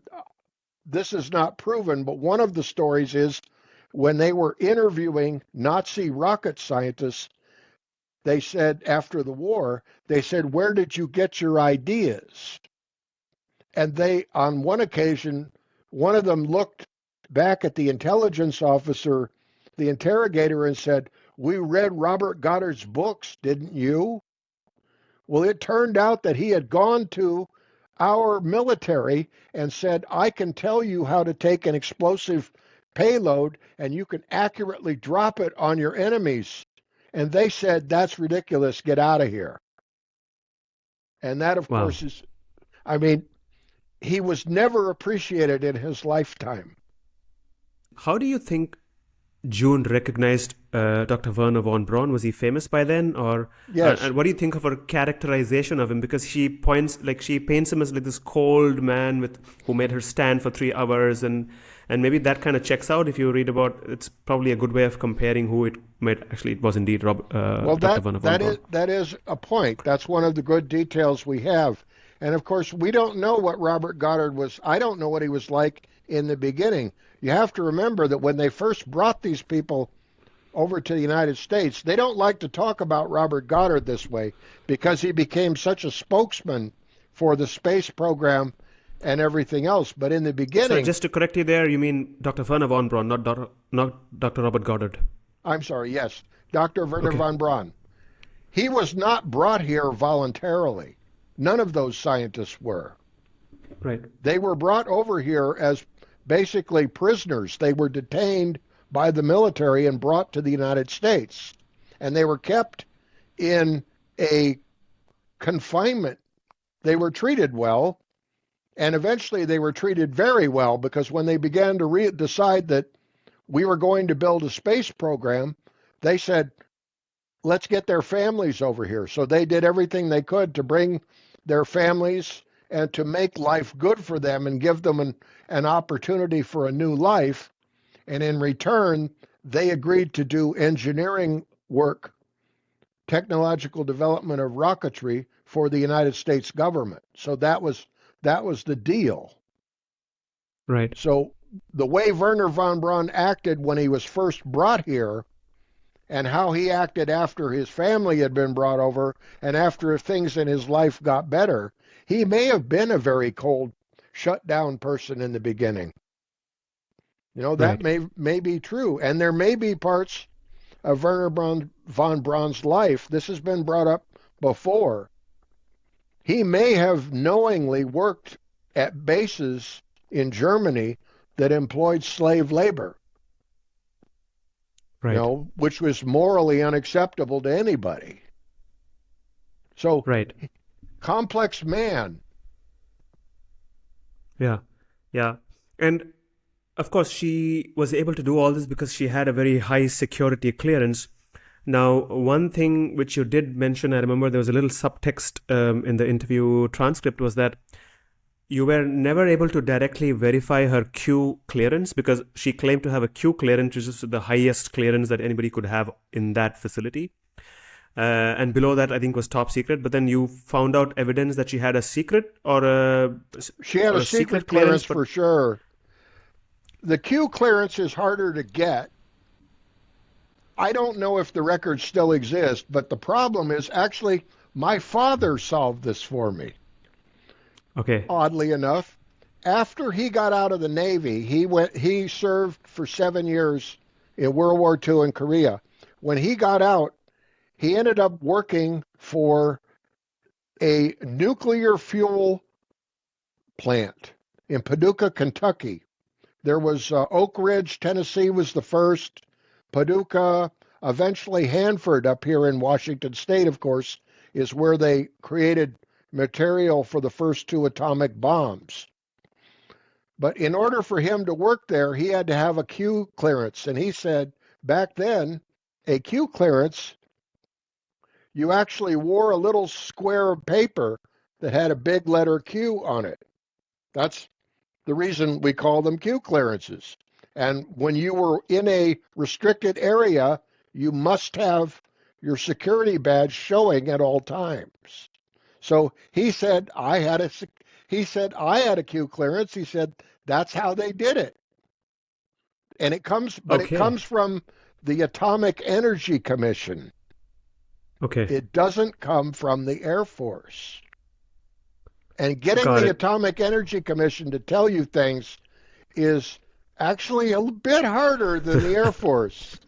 this is not proven, but one of the stories is when they were interviewing Nazi rocket scientists, they said after the war, they said, "Where did you get your ideas?" And they, on one occasion, one of them looked back at the intelligence officer, the interrogator, and said, "We read Robert Goddard's books, didn't you?" Well, it turned out that he had gone to our military and said, "I can tell you how to take an explosive payload and you can accurately drop it on your enemies." And they said, "That's ridiculous. Get out of here." And that, of Wow. course, is, I mean, he was never appreciated in his lifetime. How do you think June recognized Dr. Wernher von Braun? Was he famous by then, or Yes. and what do you think of her characterization of him? Because she paints him as like this cold man with who made her stand for 3 hours, and maybe that kind of checks out if you read about. It's probably a good way of comparing who it might actually. It was indeed Well, Dr. Wernher von Braun. that is a point. That's one of the good details we have. And of course, we don't know what Robert Goddard was. I don't know what he was like in the beginning. You have to remember that when they first brought these people over to the United States, they don't like to talk about Robert Goddard this way because he became such a spokesman for the space program and everything else. But in the So beginning, just to correct you there, you mean Dr. Wernher von Braun, not Dr. Robert Goddard. I'm sorry, yes, Dr. Wernher Okay, von Braun. He was not brought here voluntarily. None of those scientists were. right, They were brought over here as basically prisoners. They were detained by the military and brought to the United States. And they were kept in a confinement. They were treated well, and eventually they were treated very well because when they began to decide that we were going to build a space program, they said, "Let's get their families over here." So they did everything they could to bring their families and to make life good for them and give them an opportunity for a new life. And in return, they agreed to do engineering work, technological development of rocketry for the United States government. So that was the deal. right. So the way Wernher von Braun acted when he was first brought here and how he acted after his family had been brought over and after things in his life got better, he may have been a very cold, shut down person in the beginning. You know, that Right. may be true. And there may be parts of von Braun's life, this has been brought up before, he may have knowingly worked at bases in Germany that employed slave labor, you Right. know, which was morally unacceptable to anybody. So, Right. complex man. Yeah. Yeah. And of course, she was able to do all this because she had a very high security clearance. Now, one thing which you did mention, I remember there was a little subtext in the interview transcript, was that you were never able to directly verify her Q clearance because she claimed to have a Q clearance, which is the highest clearance that anybody could have in that facility. And below that, I think, was top secret. But then you found out evidence that she had a secret She had or a a secret secret clearance, clearance but for sure. The Q clearance is harder to get. I don't know if the records still exist, but the problem is actually my father solved this for me. okay, Oddly enough, after he got out of the Navy, he served for 7 years in World War II in Korea. When he got out, he ended up working for a nuclear fuel plant in Paducah, Kentucky. There was Oak Ridge, Tennessee was the first. Paducah, eventually Hanford up here in Washington State, of course, is where they created material for the first two atomic bombs. But in order for him to work there, he had to have a Q clearance. And he said back then, a Q clearance, you actually wore a little square of paper that had a big letter Q on it. That's the reason we call them Q clearances. And when you were in a restricted area, you must have your security badge showing at all times. So he said I had a Q clearance. He said that's how they did it. And it Okay. comes from the Atomic Energy Commission. Okay. It doesn't come from the Air Force. And getting Got the it. Atomic Energy Commission to tell you things is actually a bit harder than the Air Force.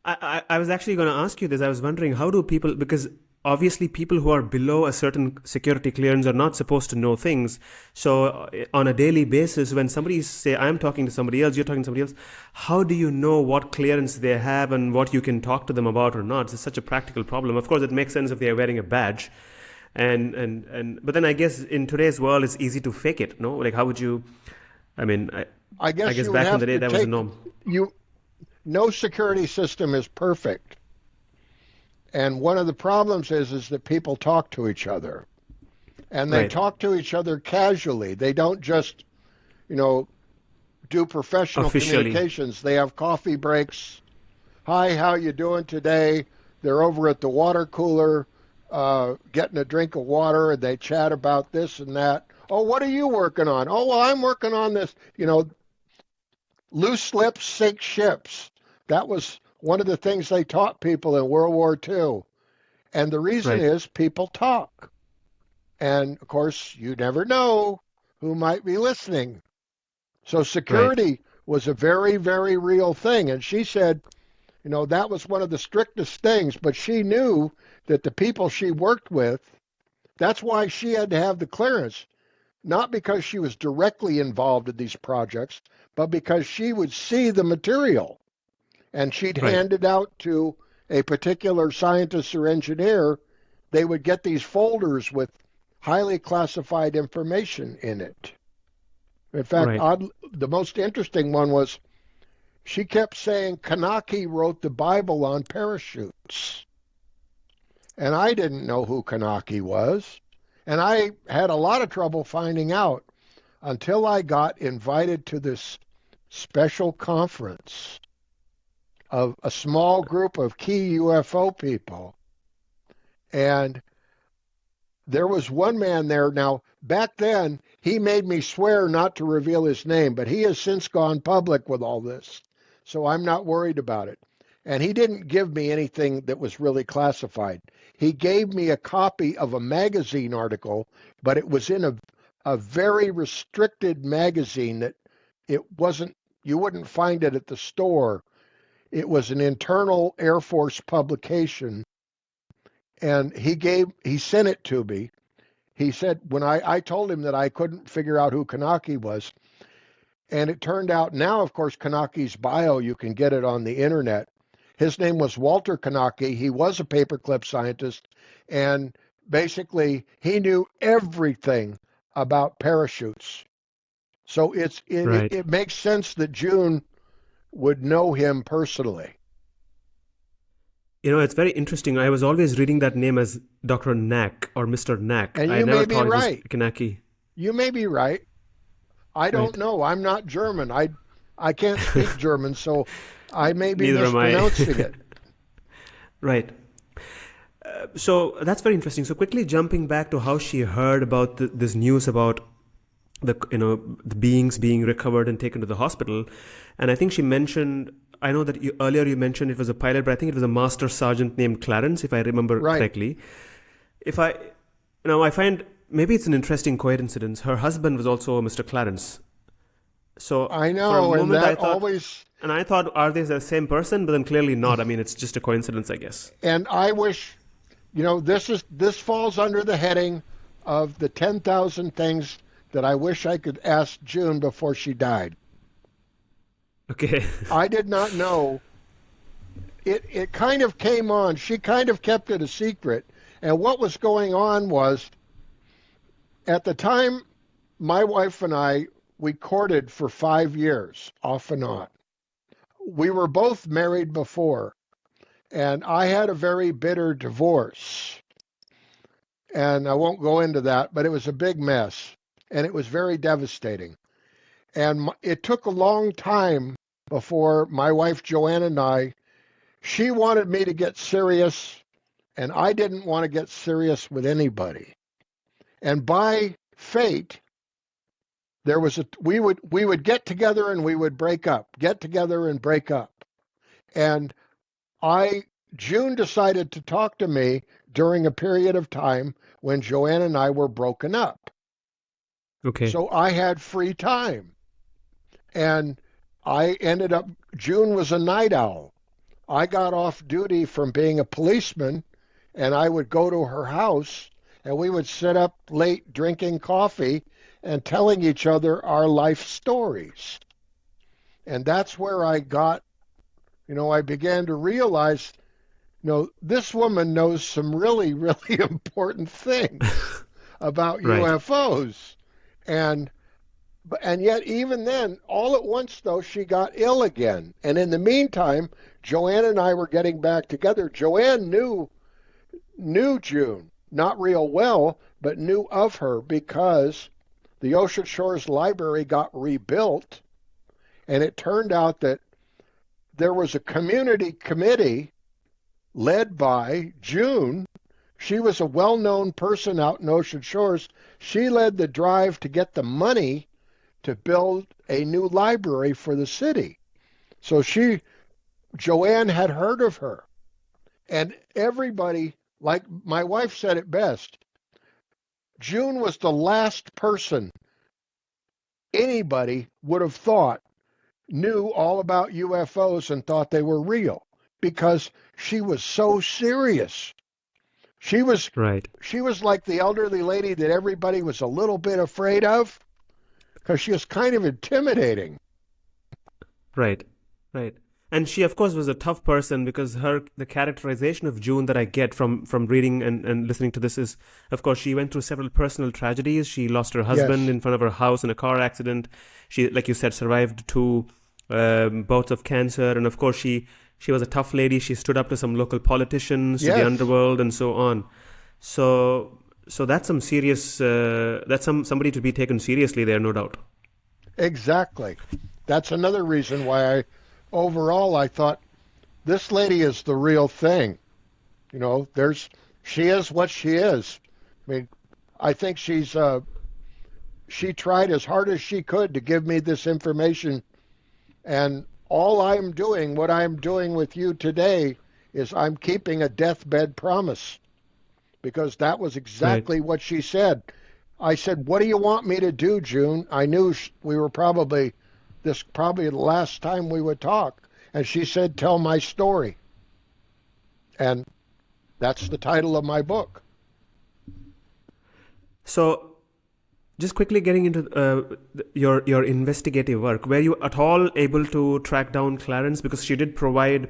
I was actually going to ask you this. I was wondering, how do people, because obviously people who are below a certain security clearance are not supposed to know things. So on a daily basis, when somebody say, I'm talking to somebody else, you're talking to somebody else, how do you know what clearance they have and what you can talk to them about or not? It's such a practical problem. Of course, it makes sense if they are wearing a badge. But then I guess in today's world, it's easy to fake it, no? Like, how would you, I mean, I I guess guess you would back in the have day, to that was the take norm. you no security system is perfect. And one of the problems is that people talk to each other. And they Right. talk to each other casually. They don't just, you know, do professional Officially. communications. They have coffee breaks. Hi, how you doing today? They're over at the water cooler getting a drink of water, and they chat about this and that. Oh, what are you working on? Oh, well, I'm working on this. You know, loose lips sink ships. That was one of the things they taught people in World War II. And the reason Right. is people talk. And of course, you never know who might be listening. So Right. security was a very, very real thing. And she said, you know, that was one of the strictest things, but she knew that the people she worked with, that's why she had to have the clearance, not because she was directly involved in these projects, but because she would see the material and she'd Right. hand it out to a particular scientist or engineer. They would get these folders with highly classified information in it. In fact, Right. the most interesting one was she kept saying Knacke wrote the Bible on parachutes. And I didn't know who Knacke was. And I had a lot of trouble finding out until I got invited to this special conference of a small group of key UFO people. And there was one man there. Now, back then, he made me swear not to reveal his name, but he has since gone public with all this. So I'm not worried about it. And he didn't give me anything that was really classified. He gave me a copy of a magazine article, but it was in a very restricted magazine that it wasn't, you wouldn't find it at the store. It was an internal Air Force publication. And he sent it to me. He said, when I told him that I couldn't figure out who Knacke was, and it turned out now, of course, Knacke's bio, you can get it on the internet. His name was Walter Knacke. He was a paperclip scientist, and basically he knew everything about parachutes. So Right. it makes sense that June would know him personally. You know, it's very interesting. I was always reading that name as Dr. Knack or Mr. Knack. And I you never may be thought it was right. Kanaki. You may be right. I don't Right. know. I'm not German. I can't speak German, so I may be Neither am I. mispronouncing it. Right. So that's very interesting. So quickly jumping back to how she heard about this news about the beings being recovered and taken to the hospital, and I think she mentioned. I know that earlier you mentioned it was a pilot, but I think it was a master sergeant named Clarence, if I remember Right. correctly. If I, I find maybe it's an interesting coincidence. Her husband was also Mr. Clarence. So I for a know, and moment I that thought, always and I thought, are they the same person? But then clearly not. I mean, it's just a coincidence, I guess. and I wish, this falls under the heading of the 10,000 things that I wish I could ask June before she died. Okay. I did not know. It kind of came on. She kind of kept it a secret. And what was going on was, at the time, my wife and we courted for 5 years, off and on. We were both married before, and I had a very bitter divorce. And I won't go into that, but it was a big mess, and it was very devastating. And it took a long time before my wife Joanne and she wanted me to get serious, and I didn't want to get serious with anybody. And by fate, we would get together and we would break up, get together and break up. And I June decided to talk to me during a period of time when Joanne and I were broken up. Okay. So I had free time. And June was a night owl. I got off duty from being a policeman, and I would go to her house, and we would sit up late drinking coffee and telling each other our life stories. And that's where I began to realize, this woman knows some really, really important things about Right. UFOs. And yet, even then, all at once, though, she got ill again. And in the meantime, Joanne and I were getting back together. Joanne knew June, not real well, but knew of her because the Ocean Shores Library got rebuilt, and it turned out that there was a community committee led by June. She was a well-known person out in Ocean Shores. She led the drive to get the money to build a new library for the city. So Joanne had heard of her. And everybody, like my wife said it best, June was the last person anybody would have thought knew all about UFOs and thought they were real because she was so serious. She was Right. like the elderly lady that everybody was a little bit afraid of because she was kind of intimidating. Right. Right. And she, of course, was a tough person because the characterization of June that I get from reading and listening to this is, of course, she went through several personal tragedies. She lost her husband Yes. in front of her house in a car accident. She, like you said, survived 2 bouts of cancer. And of course, she was a tough lady. She stood up to some local politicians, to the Yes. underworld, and so on. So that's some serious. That's somebody to be taken seriously there, no doubt. Exactly. That's another reason why overall I thought this lady is the real thing. She is what she is. I mean, I think she tried as hard as she could to give me this information, and what I'm doing with you today is I'm keeping a deathbed promise because that was exactly what she said. I said, "What do you want me to do, June?" I knew we were probably the last time we would talk. And she said, "Tell my story." And that's the title of my book. So, just quickly getting into your investigative work, were you at all able to track down Clarence? Because she did provide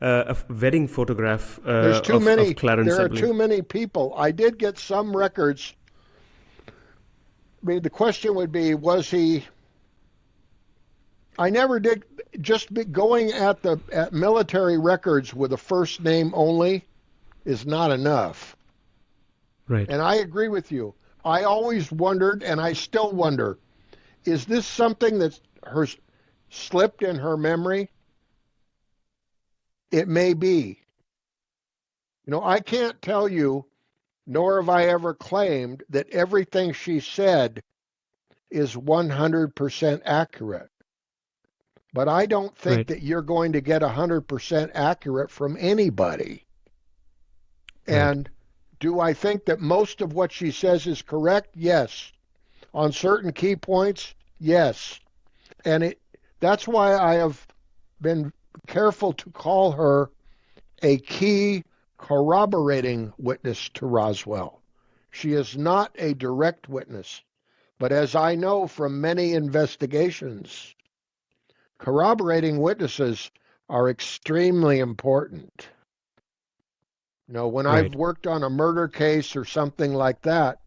a wedding photograph There's too of many. Clarence, There I are believe. too many people. I did get some records. I mean, the question would be, was he? I never did. Going at military records with a first name only is not enough. Right. And I agree with you. I always wondered, and I still wonder, is this something that's slipped in her memory? It may be. I can't tell you, nor have I ever claimed that everything she said is 100% accurate. But I don't think Right. that you're going to get 100% accurate from anybody. Right. And do I think that most of what she says is correct? Yes. On certain key points, yes. And that's why I have been careful to call her a key corroborating witness to Roswell. She is not a direct witness, but as I know from many investigations, corroborating witnesses are extremely important. When I've Right. worked on a murder case or something like that,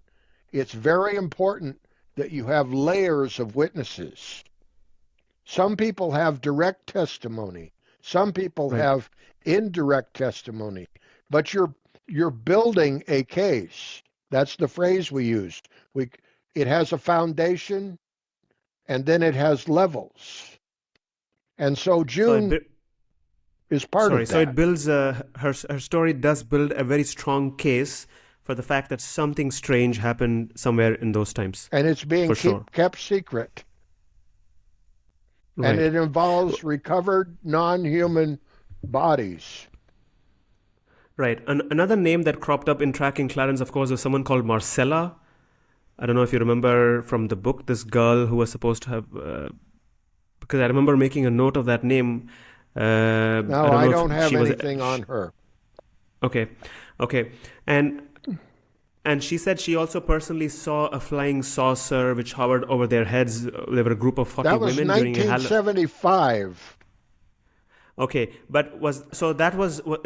it's very important that you have layers of witnesses. Some people have direct testimony. Some people Right. have indirect testimony. But you're building a case. That's the phrase we used. It has a foundation and then it has levels. And so So I June, is part Sorry, of so it that. builds her story does build a very strong case for the fact that something strange happened somewhere in those times, And it's being for sure. kept secret. And Right, it involves recovered non-human bodies. right. Another name that cropped up in tracking Clarence, of course, was someone called Marcella. I don't know if you remember from the book, this girl who was supposed to have, because I remember making a note of that name. I No, don't I know don't if have she was. anything on her. Okay, okay, and she said she also personally saw a flying saucer which hovered over their heads. There were a group of 40 That was women during a 1975. Okay, but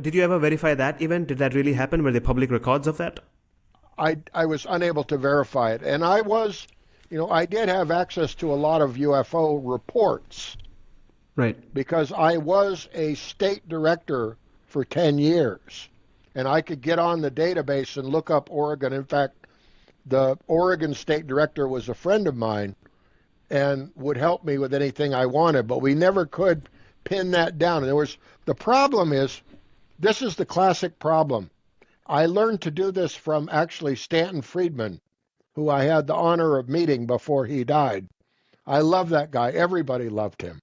did you ever verify that event? Did that really happen? Were there public records of that? I was unable to verify it. And I did have access to a lot of UFO reports Right. because I was a state director for 10 years. And I could get on the database and look up Oregon. In fact, the Oregon state director was a friend of mine and would help me with anything I wanted, but we never could pin that down. The problem is, this is the classic problem. I learned to do this from actually Stanton Friedman, who I had the honor of meeting before he died. I love that guy. Everybody loved him.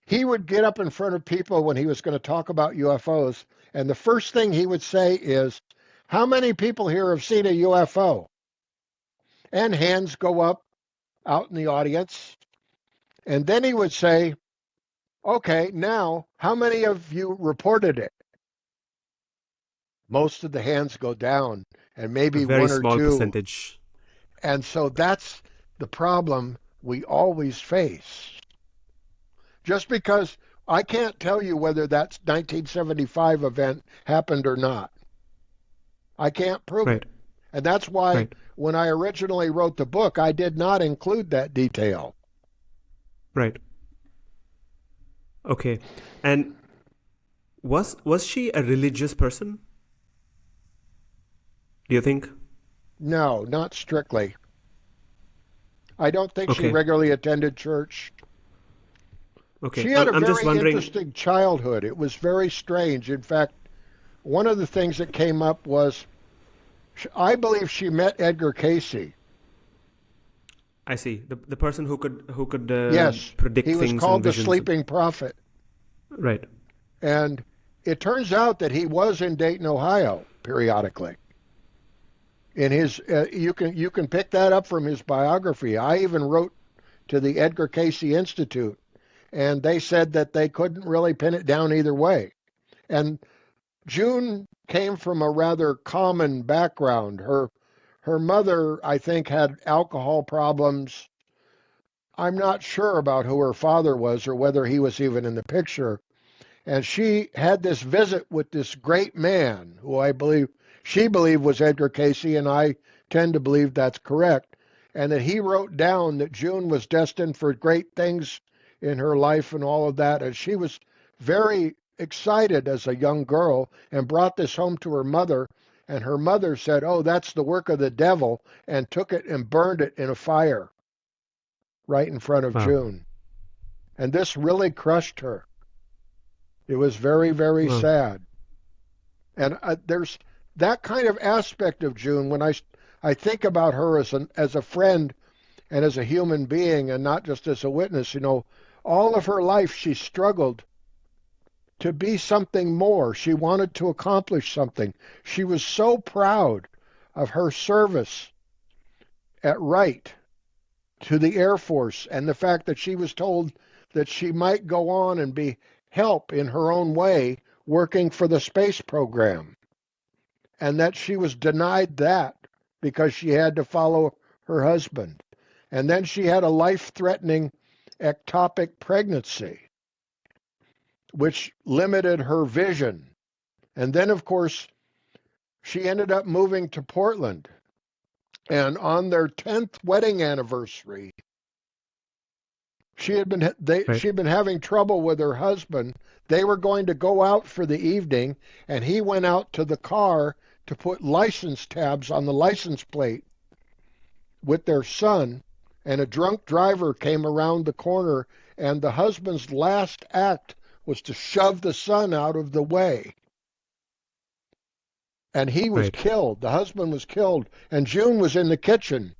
He would get up in front of people when he was going to talk about UFOs, and the first thing he would say is, "How many people here have seen a UFO?" And hands go up out in the audience. And then he would say, "Okay, now, how many of you reported it?" Most of the hands go down, and A maybe very one or small two. percentage. And so that's the problem we always face. Just because I can't tell you whether that 1975 event happened or not, I can't prove it. Right. And that's why Right. when I originally wrote the book, I did not include that detail. Right. Okay. And was she a religious person? Do you think? No, not strictly. I don't think she Okay. regularly attended church. Okay. She had a I'm just very wondering. interesting childhood. It was very strange. In fact, one of the things that came up was I believe she met Edgar Casey. I see the person who could Yes, predict he was things and called the visions. Sleeping Prophet. Right. And it turns out that he was in Dayton, Ohio, periodically. In his, you can pick that up from his biography. I even wrote to the Edgar Casey Institute, and they said that they couldn't really pin it down either way. And June came from a rather common background. Her mother, I think, had alcohol problems. I'm not sure about who her father was or whether he was even in the picture. And she had this visit with this great man who she believed was Edgar Casey, and I tend to believe that's correct. And that he wrote down that June was destined for great things in her life and all of that. And she was very excited as a young girl and brought this home to her mother. And her mother said, "Oh, that's the work of the devil," and took it and burned it in a fire right in front of Wow. June. And this really crushed her. It was very, very Wow. sad. And there's that kind of aspect of June when I think about her as a friend and as a human being and not just as a witness. All of her life she struggled to be something more. She wanted to accomplish something. She was so proud of her service at Wright to the Air Force and the fact that she was told that she might go on and be help in her own way working for the space program, and that she was denied that because she had to follow her husband. And then she had a life-threatening ectopic pregnancy, which limited her vision. And then, of course, she ended up moving to Portland. And on their 10th wedding anniversary, she'd Right. been having trouble with her husband. They were going to go out for the evening, and he went out to the car to put license tabs on the license plate with their son, and a drunk driver came around the corner, and the husband's last act was to shove the son out of the way. And he was Right. killed. The husband was killed, and June was in the kitchen.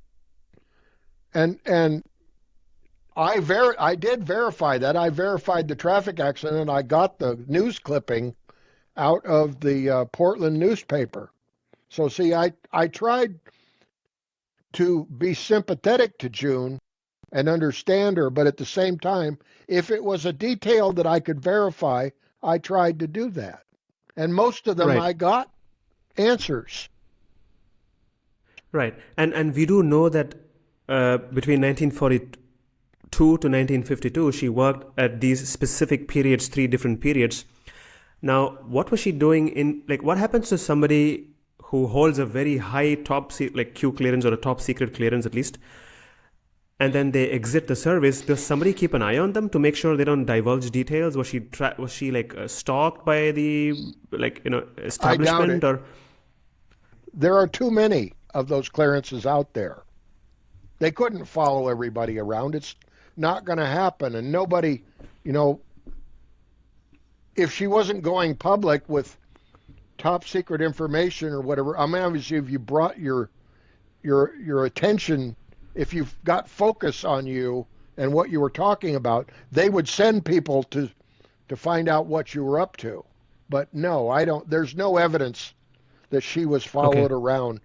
And I did verify that. I verified the traffic accident. I got the news clipping out of the Portland newspaper. So see, I tried to be sympathetic to June and understand her, but at the same time, if it was a detail that I could verify, I tried to do that. And most of them Right. I got answers. Right. And we do know that between 1942 to 1952, she worked at these specific periods, 3 different periods. Now, what was she doing in, like, what happens to somebody who holds a very high like Q clearance or a top secret clearance at least, and then they exit the service? Does somebody keep an eye on them to make sure they don't divulge details? Was she like stalked by the, like, I doubt establishment? it. Or There are too many of those clearances out there. They couldn't follow everybody around. It's not going to happen. And nobody, if she wasn't going public with top secret information or whatever, I mean, obviously, if you brought your attention, if you've got focus on you and what you were talking about, they would send people to find out what you were up to. But no, I don't. There's no evidence that she was followed okay, around.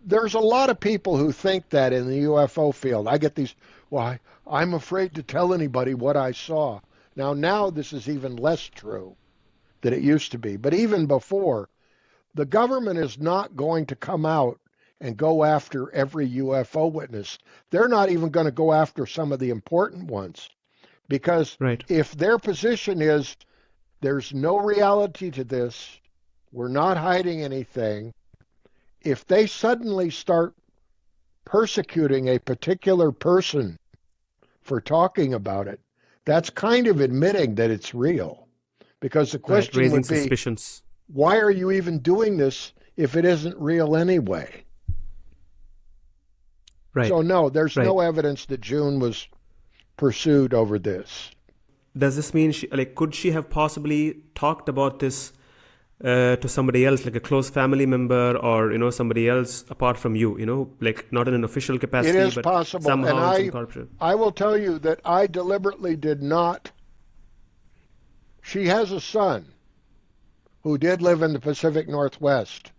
There's a lot of people who think that in the UFO field. I get these, well, I'm afraid to tell anybody what I saw. Now this is even less true than it used to be. But even before, the government is not going to come out and go after every UFO witness. They're not even going to go after some of the important ones, because right, if their position is there's no reality to this, we're not hiding anything, if they suddenly start persecuting a particular person for talking about it, that's kind of admitting that it's real. Because the right, question raising would be, suspicions. why are you even doing this if it isn't real anyway? Right, So no, there's right. no evidence that June was pursued over this. Does this mean could she have possibly talked about this to somebody else, like a close family member, or somebody else apart from you? Like not in an official It capacity, is but possible, and somehow in some corporate. I will tell you that I deliberately did not. She has a son who did live in the Pacific Northwest,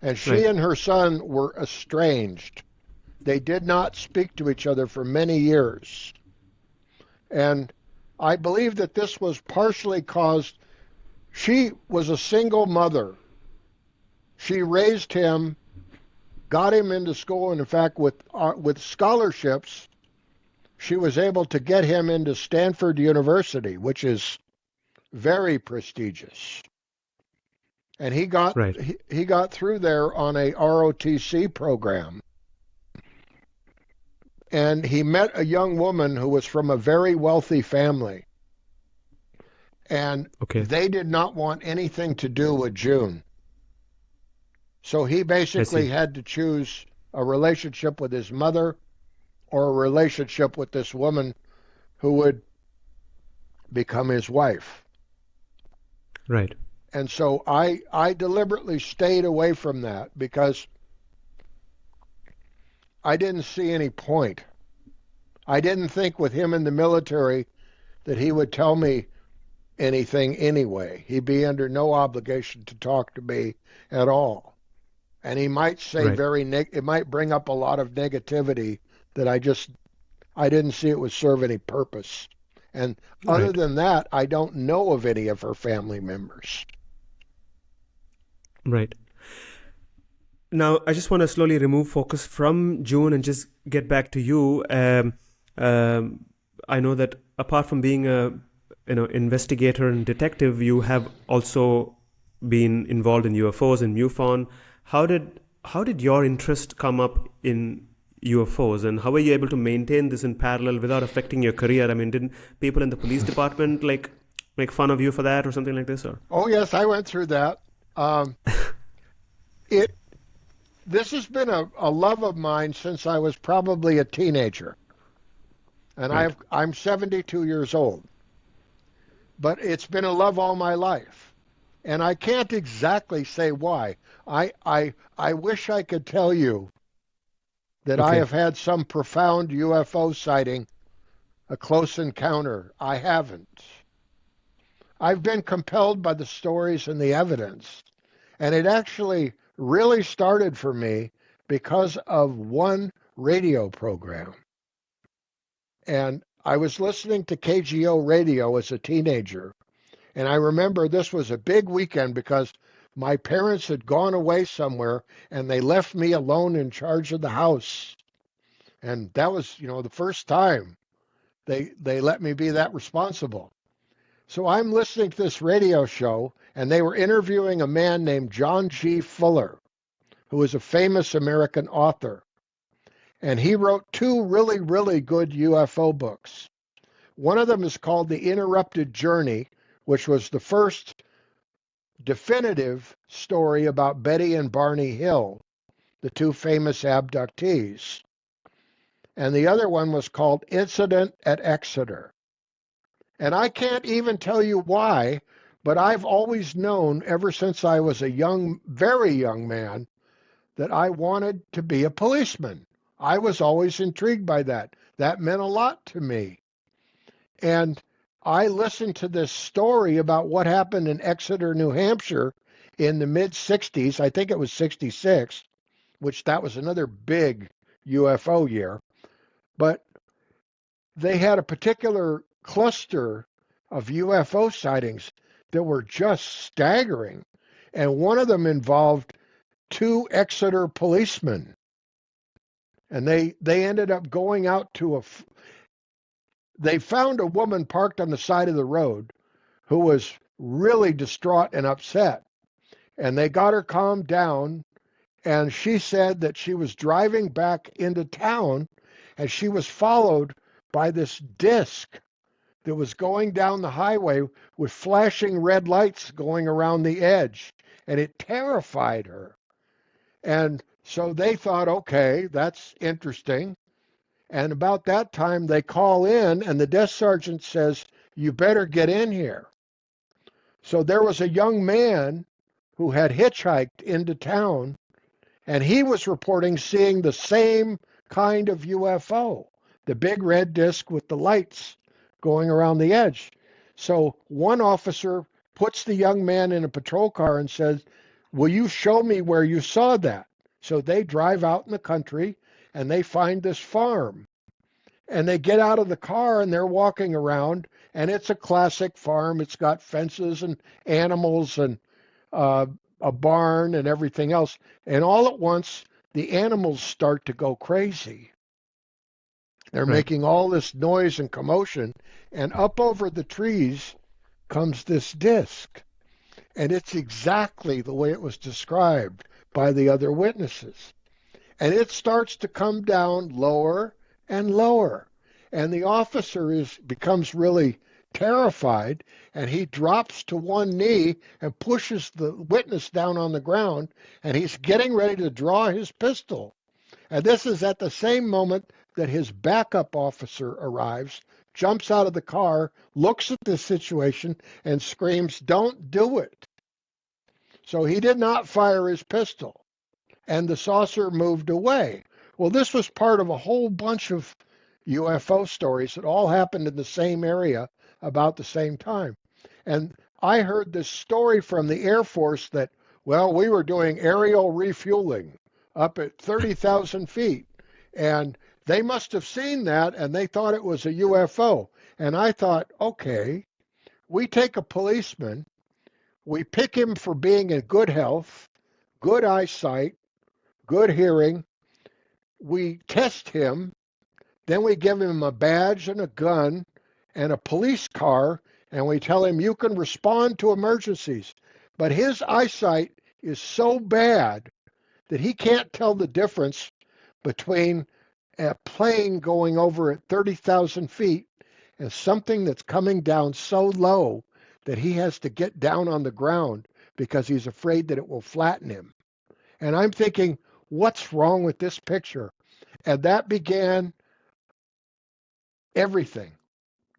and she Right, and her son were estranged. They did not speak to each other for many years. And I believe that this was partially caused. She was a single mother. She raised him, got him into school, and in fact, with scholarships, she was able to get him into Stanford University, which is very prestigious. And he got right, he got through there on a ROTC program. And he met a young woman who was from a very wealthy family. And okay, they did not want anything to do with June. So he I basically see. had to choose a relationship with his mother or a relationship with this woman who would become his wife. Right, And so I deliberately stayed away from that because I didn't see any point. I didn't think with him in the military that he would tell me anything anyway. He'd be under no obligation to talk to me at all. And he might say right, it might bring up a lot of negativity that I didn't see it would serve any purpose. And other right. than that, I don't know of any of her family members. Right. Now, I just want to slowly remove focus from June and just get back to you. I know that apart from being a investigator and detective, you have also been involved in UFOs and MUFON. How did your interest come up in UFOs, and how were you able to maintain this in parallel without affecting your career? I mean, didn't people in the police department make fun of you for that or something like this? Or Oh yes, I went through that. Um, it This has been a love of mine since I was probably a teenager, and right, I'm 72 years old. but it's been a love all my life. And I can't exactly say why. I wish I could tell you that I Okay. have had some profound UFO sighting, a close encounter. I haven't. I've been compelled by the stories and the evidence. And it actually really started for me because of one radio program. And I was listening to KGO radio as a teenager. And I remember this was a big weekend because my parents had gone away somewhere and they left me alone in charge of the house. And that was, the first time they let me be that responsible. So I'm listening to this radio show, and they were interviewing a man named John G. Fuller, who was a famous American author. And he wrote two really, really good UFO books. One of them is called The Interrupted Journey, which was the first definitive story about Betty and Barney Hill, the two famous abductees. And the other one was called Incident at Exeter. And I can't even tell you why, but I've always known ever since I was a young, very young man, that I wanted to be a policeman. I was always intrigued by that. That meant a lot to me. And I listened to this story about what happened in Exeter, New Hampshire in the mid 60s. I think it was 66, which that was another big UFO year. But they had a particular cluster of UFO sightings that were just staggering. And one of them involved two Exeter policemen. And they ended up going out to they found a woman parked on the side of the road who was really distraught and upset. And they got her calmed down. And she said that she was driving back into town and she was followed by this disc that was going down the highway with flashing red lights going around the edge. And it terrified her. And so they thought, okay, that's interesting. And about that time, they call in, and the desk sergeant says, you better get in here. So there was a young man who had hitchhiked into town, and he was reporting seeing the same kind of UFO, the big red disc with the lights going around the edge. So one officer puts the young man in a patrol car and says, will you show me where you saw that? So they drive out in the country and they find this farm. And they get out of the car and they're walking around, and it's a classic farm. It's got fences and animals and a barn and everything else. And all at once, the animals start to go crazy. They're Right. making all this noise and commotion, and up over the trees comes this disc. And it's exactly the way it was described by the other witnesses. And it starts to come down lower and lower. And the officer becomes really terrified, and he drops to one knee and pushes the witness down on the ground, and he's getting ready to draw his pistol. And this is at the same moment that his backup officer arrives, jumps out of the car, looks at the situation, and screams, don't do it. So he did not fire his pistol, and the saucer moved away. Well, this was part of a whole bunch of UFO stories that all happened in the same area about the same time. And I heard this story from the Air Force that, well, we were doing aerial refueling up at 30,000 feet. And they must have seen that and they thought it was a UFO. And I thought, okay, we take a policeman, we pick him for being in good health, good eyesight, good hearing. We test him, then we give him a badge and a gun and a police car, and we tell him you can respond to emergencies. But his eyesight is so bad that he can't tell the difference between a plane going over at 30,000 feet and something that's coming down so low that he has to get down on the ground because he's afraid that it will flatten him. And I'm thinking, what's wrong with this picture? And that began everything.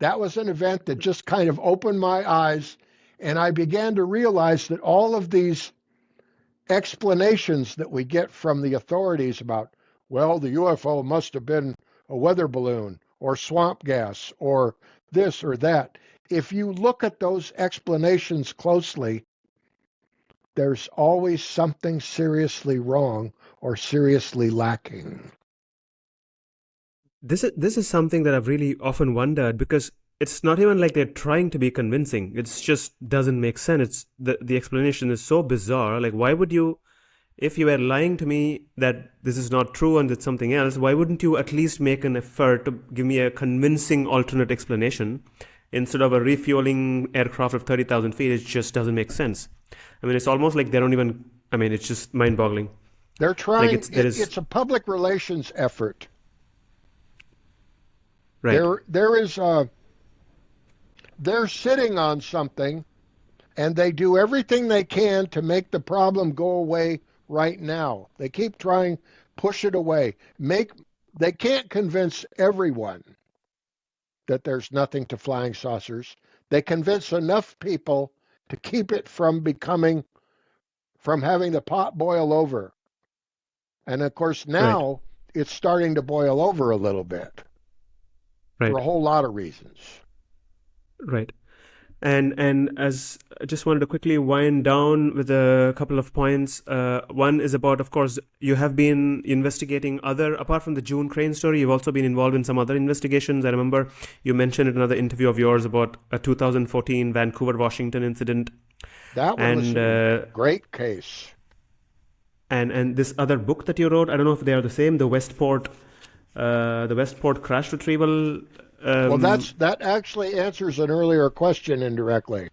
That was an event that just kind of opened my eyes, and I began to realize that all of these explanations that we get from the authorities about, well, the UFO must have been a weather balloon or swamp gas or this or that. If you look at those explanations closely, there's always something seriously wrong or seriously lacking. This is something that I've really often wondered, because it's not even like they're trying to be convincing. It just doesn't make sense. It's the explanation is so bizarre. Like, why would you, if you were lying to me that this is not true and it's something else, why wouldn't you at least make an effort to give me a convincing alternate explanation instead of a refueling aircraft of 30,000 feet? It just doesn't make sense. I mean, it's almost like they don't even. I mean, it's just mind-boggling. They're trying. Like It's a public relations effort. right, They're sitting on something, and they do everything they can to make the problem go away right now. They keep trying, push it away. They can't convince everyone that there's nothing to flying saucers. They convince enough people to keep it from having the pot boil over. And of course right, now it's starting to boil over a little bit for right, a whole lot of reasons. right. And as I just wanted to quickly wind down with a couple of points. One is about, of course, you have been investigating apart from the June Crain story, you've also been involved in some other investigations. I remember you mentioned in another interview of yours about a 2014 Vancouver, Washington incident. That one was And a great case. and this other book that you wrote, I don't know if they are the same, the Westport crash retrieval. Well, that actually answers an earlier question indirectly.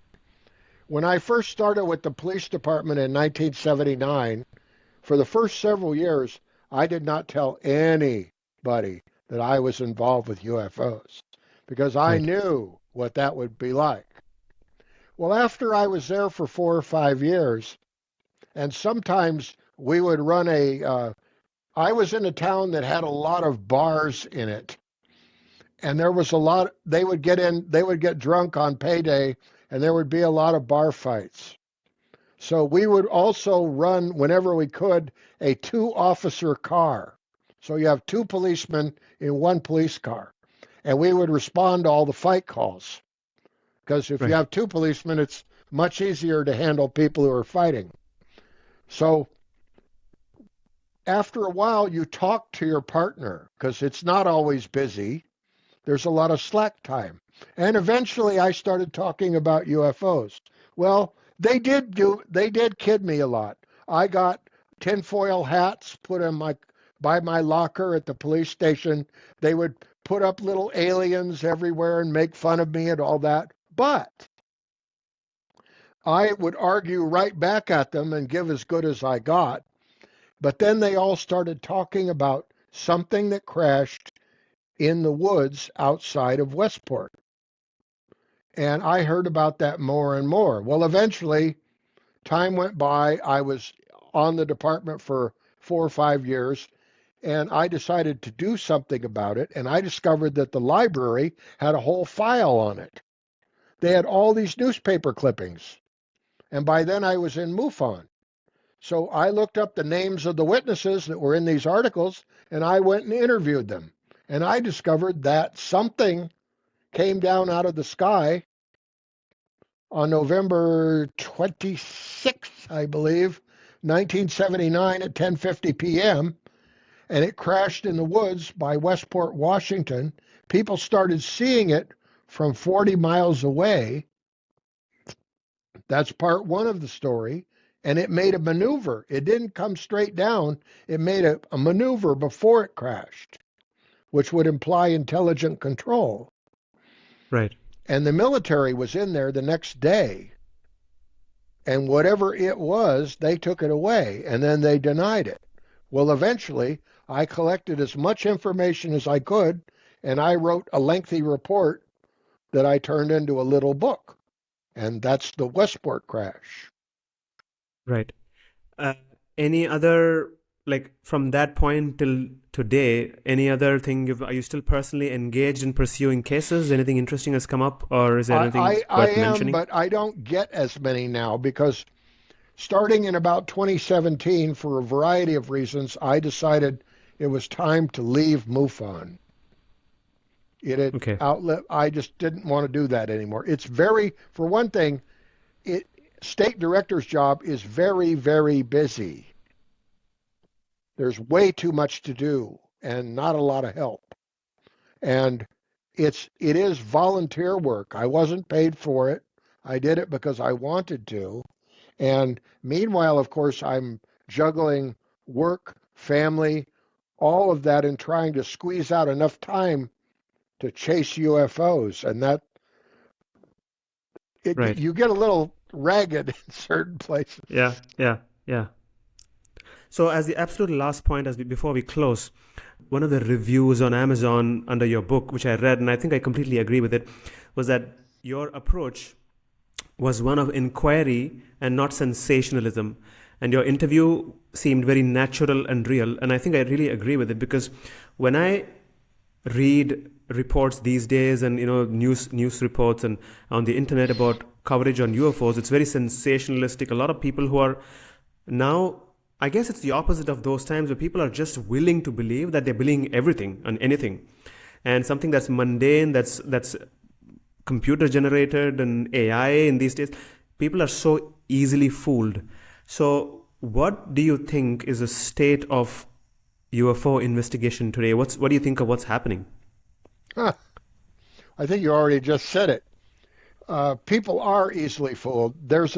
When I first started with the police department in 1979, for the first several years, I did not tell anybody that I was involved with UFOs because I Right, knew what that would be like. Well, after I was there for 4 or 5 years, and sometimes we would run I was in a town that had a lot of bars in it. And there was a lot, they would get drunk on payday, and there would be a lot of bar fights. So we would also run, whenever we could, a 2-officer car. So you have 2 policemen in 1 police car. And we would respond to all the fight calls. Because if you right, have 2 policemen, it's much easier to handle people who are fighting. So after a while, you talk to your partner, because it's not always busy. There's a lot of slack time. And eventually I started talking about UFOs. Well, they did kid me a lot. I got tinfoil hats put by my locker at the police station. They would put up little aliens everywhere and make fun of me and all that. But I would argue right back at them and give as good as I got. But then they all started talking about something that crashed in the woods outside of Westport. And I heard about that more and more. Well, eventually, time went by. I was on the department for 4 or 5 years, and I decided to do something about it. And I discovered that the library had a whole file on it. They had all these newspaper clippings. And by then I was in MUFON. So I looked up the names of the witnesses that were in these articles, and I went and interviewed them. And I discovered that something came down out of the sky on November 26th, I believe, 1979 at 10:50 p.m., and it crashed in the woods by Westport, Washington. People started seeing it from 40 miles away. That's part one of the story. And it made a maneuver. It didn't come straight down. It made a maneuver before it crashed, which would imply intelligent control. right. And the military was in there the next day. And whatever it was, they took it away, and then they denied it. Well, eventually, I collected as much information as I could, and I wrote a lengthy report that I turned into a little book. And that's the Westport crash. Right. Uh, any other like from that point till today, any other thing? Are you still personally engaged in pursuing cases? Anything interesting has come up, or is there anything I worth am, mentioning? but I don't get as many now because starting in about 2017, for a variety of reasons, I decided it was time to leave MUFON. It had Okay, outlet. I just didn't want to do that anymore. It's very, for one thing, it state director's job is very, very busy. There's way too much to do and not a lot of help. And it is volunteer work. I wasn't paid for it. I did it because I wanted to. And meanwhile, of course, I'm juggling work, family, all of that and trying to squeeze out enough time to chase UFOs. And that right. you get a little ragged in certain places. Yeah, yeah, yeah. So, as the absolute last point, before we close, one of the reviews on Amazon under your book, which I read, and I think I completely agree with it, was that your approach was one of inquiry and not sensationalism. And your interview seemed very natural and real. And I think I really agree with it because when I read reports these days and news reports and on the internet about coverage on UFOs, it's very sensationalistic. A lot of people who are now, I guess it's the opposite of those times where people are just willing to believe that they're believing everything and anything, and something that's mundane, that's computer generated and AI in these days, people are so easily fooled. So what do you think is the state of UFO investigation today? What do you think of what's happening? Huh. I think you already just said it. People are easily fooled. There's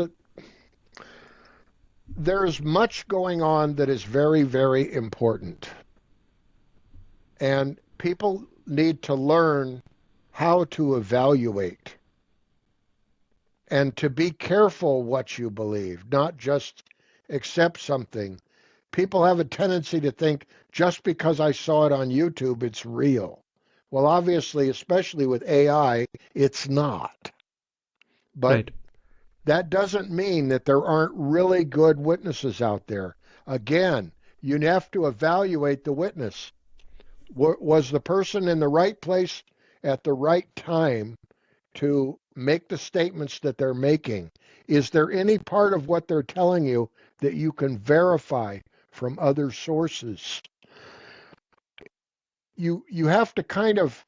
much going on that is very, very important. And people need to learn how to evaluate and to be careful what you believe, not just accept something. People have a tendency to think just because I saw it on YouTube, it's real. Well, obviously, especially with AI, it's not. But Right, that doesn't mean that there aren't really good witnesses out there. Again, you have to evaluate the witness. Was the person in the right place at the right time to make the statements that they're making? Is there any part of what they're telling you that you can verify from other sources? You have to kind of,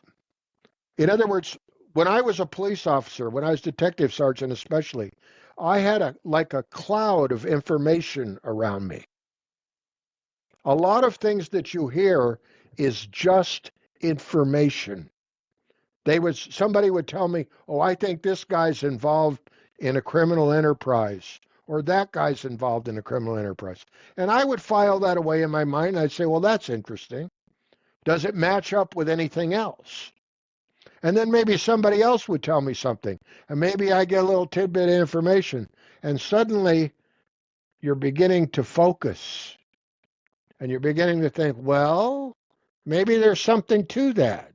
in other words, when I was a police officer, when I was detective sergeant especially, I had a cloud of information around me. A lot of things that you hear is just information. Somebody would tell me, "Oh, I think this guy's involved in a criminal enterprise, or that guy's involved in a criminal enterprise." And I would file that away in my mind. I'd say, "Well, that's interesting. Does it match up with anything else?" And then maybe somebody else would tell me something, and maybe I get a little tidbit of information, and suddenly you're beginning to focus, and you're beginning to think, well, maybe there's something to that.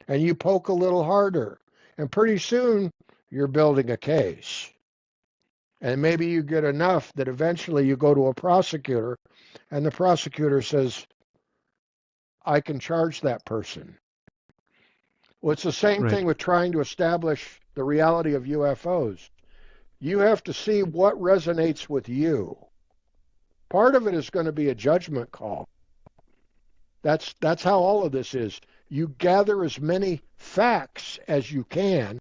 And you poke a little harder, and pretty soon you're building a case. And maybe you get enough that eventually you go to a prosecutor, and the prosecutor says, I can charge that person. Well, it's the same right, thing with trying to establish the reality of UFOs. You have to see what resonates with you. Part of it is going to be a judgment call. That's how all of this is. You gather as many facts as you can,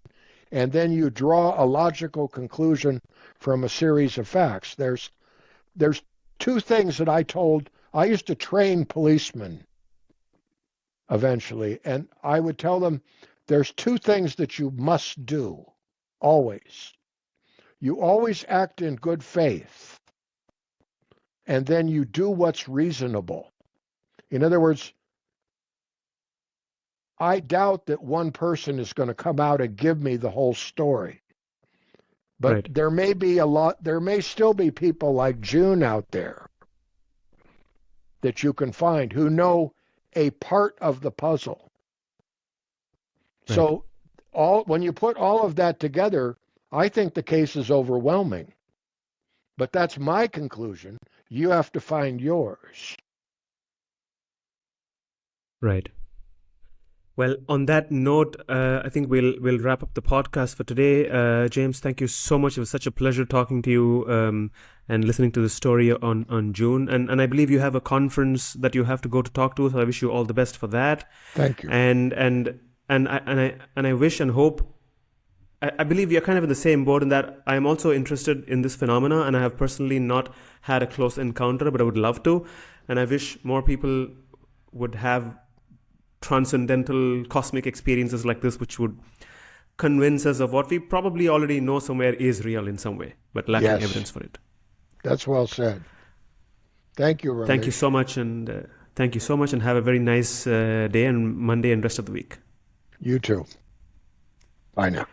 and then you draw a logical conclusion from a series of facts. There's two things that I used to train policemen eventually, and I would tell them there's two things that you must do always. You always act in good faith, and then you do what's reasonable. In other words, I doubt that one person is going to come out and give me the whole story. But right, there may still be people like June out there that you can find who know a part of the puzzle. right. So when you put all of that together, I think the case is overwhelming. But that's my conclusion. You have to find yours. Right. Well, on that note, I think we'll wrap up the podcast for today. James, thank you so much. It was such a pleasure talking to you and listening to the story on June. And I believe you have a conference that you have to go to talk to. So I wish you all the best for that. Thank you. And I wish and hope. I believe we are kind of in the same boat in that I am also interested in this phenomena, and I have personally not had a close encounter, but I would love to. And I wish more people would have transcendental cosmic experiences like this, which would convince us of what we probably already know somewhere is real in some way, but lacking Yes. evidence for it. That's well said. Thank you, Ramesh. Thank you so much, and have a very nice day and Monday and rest of the week. You too. Bye now.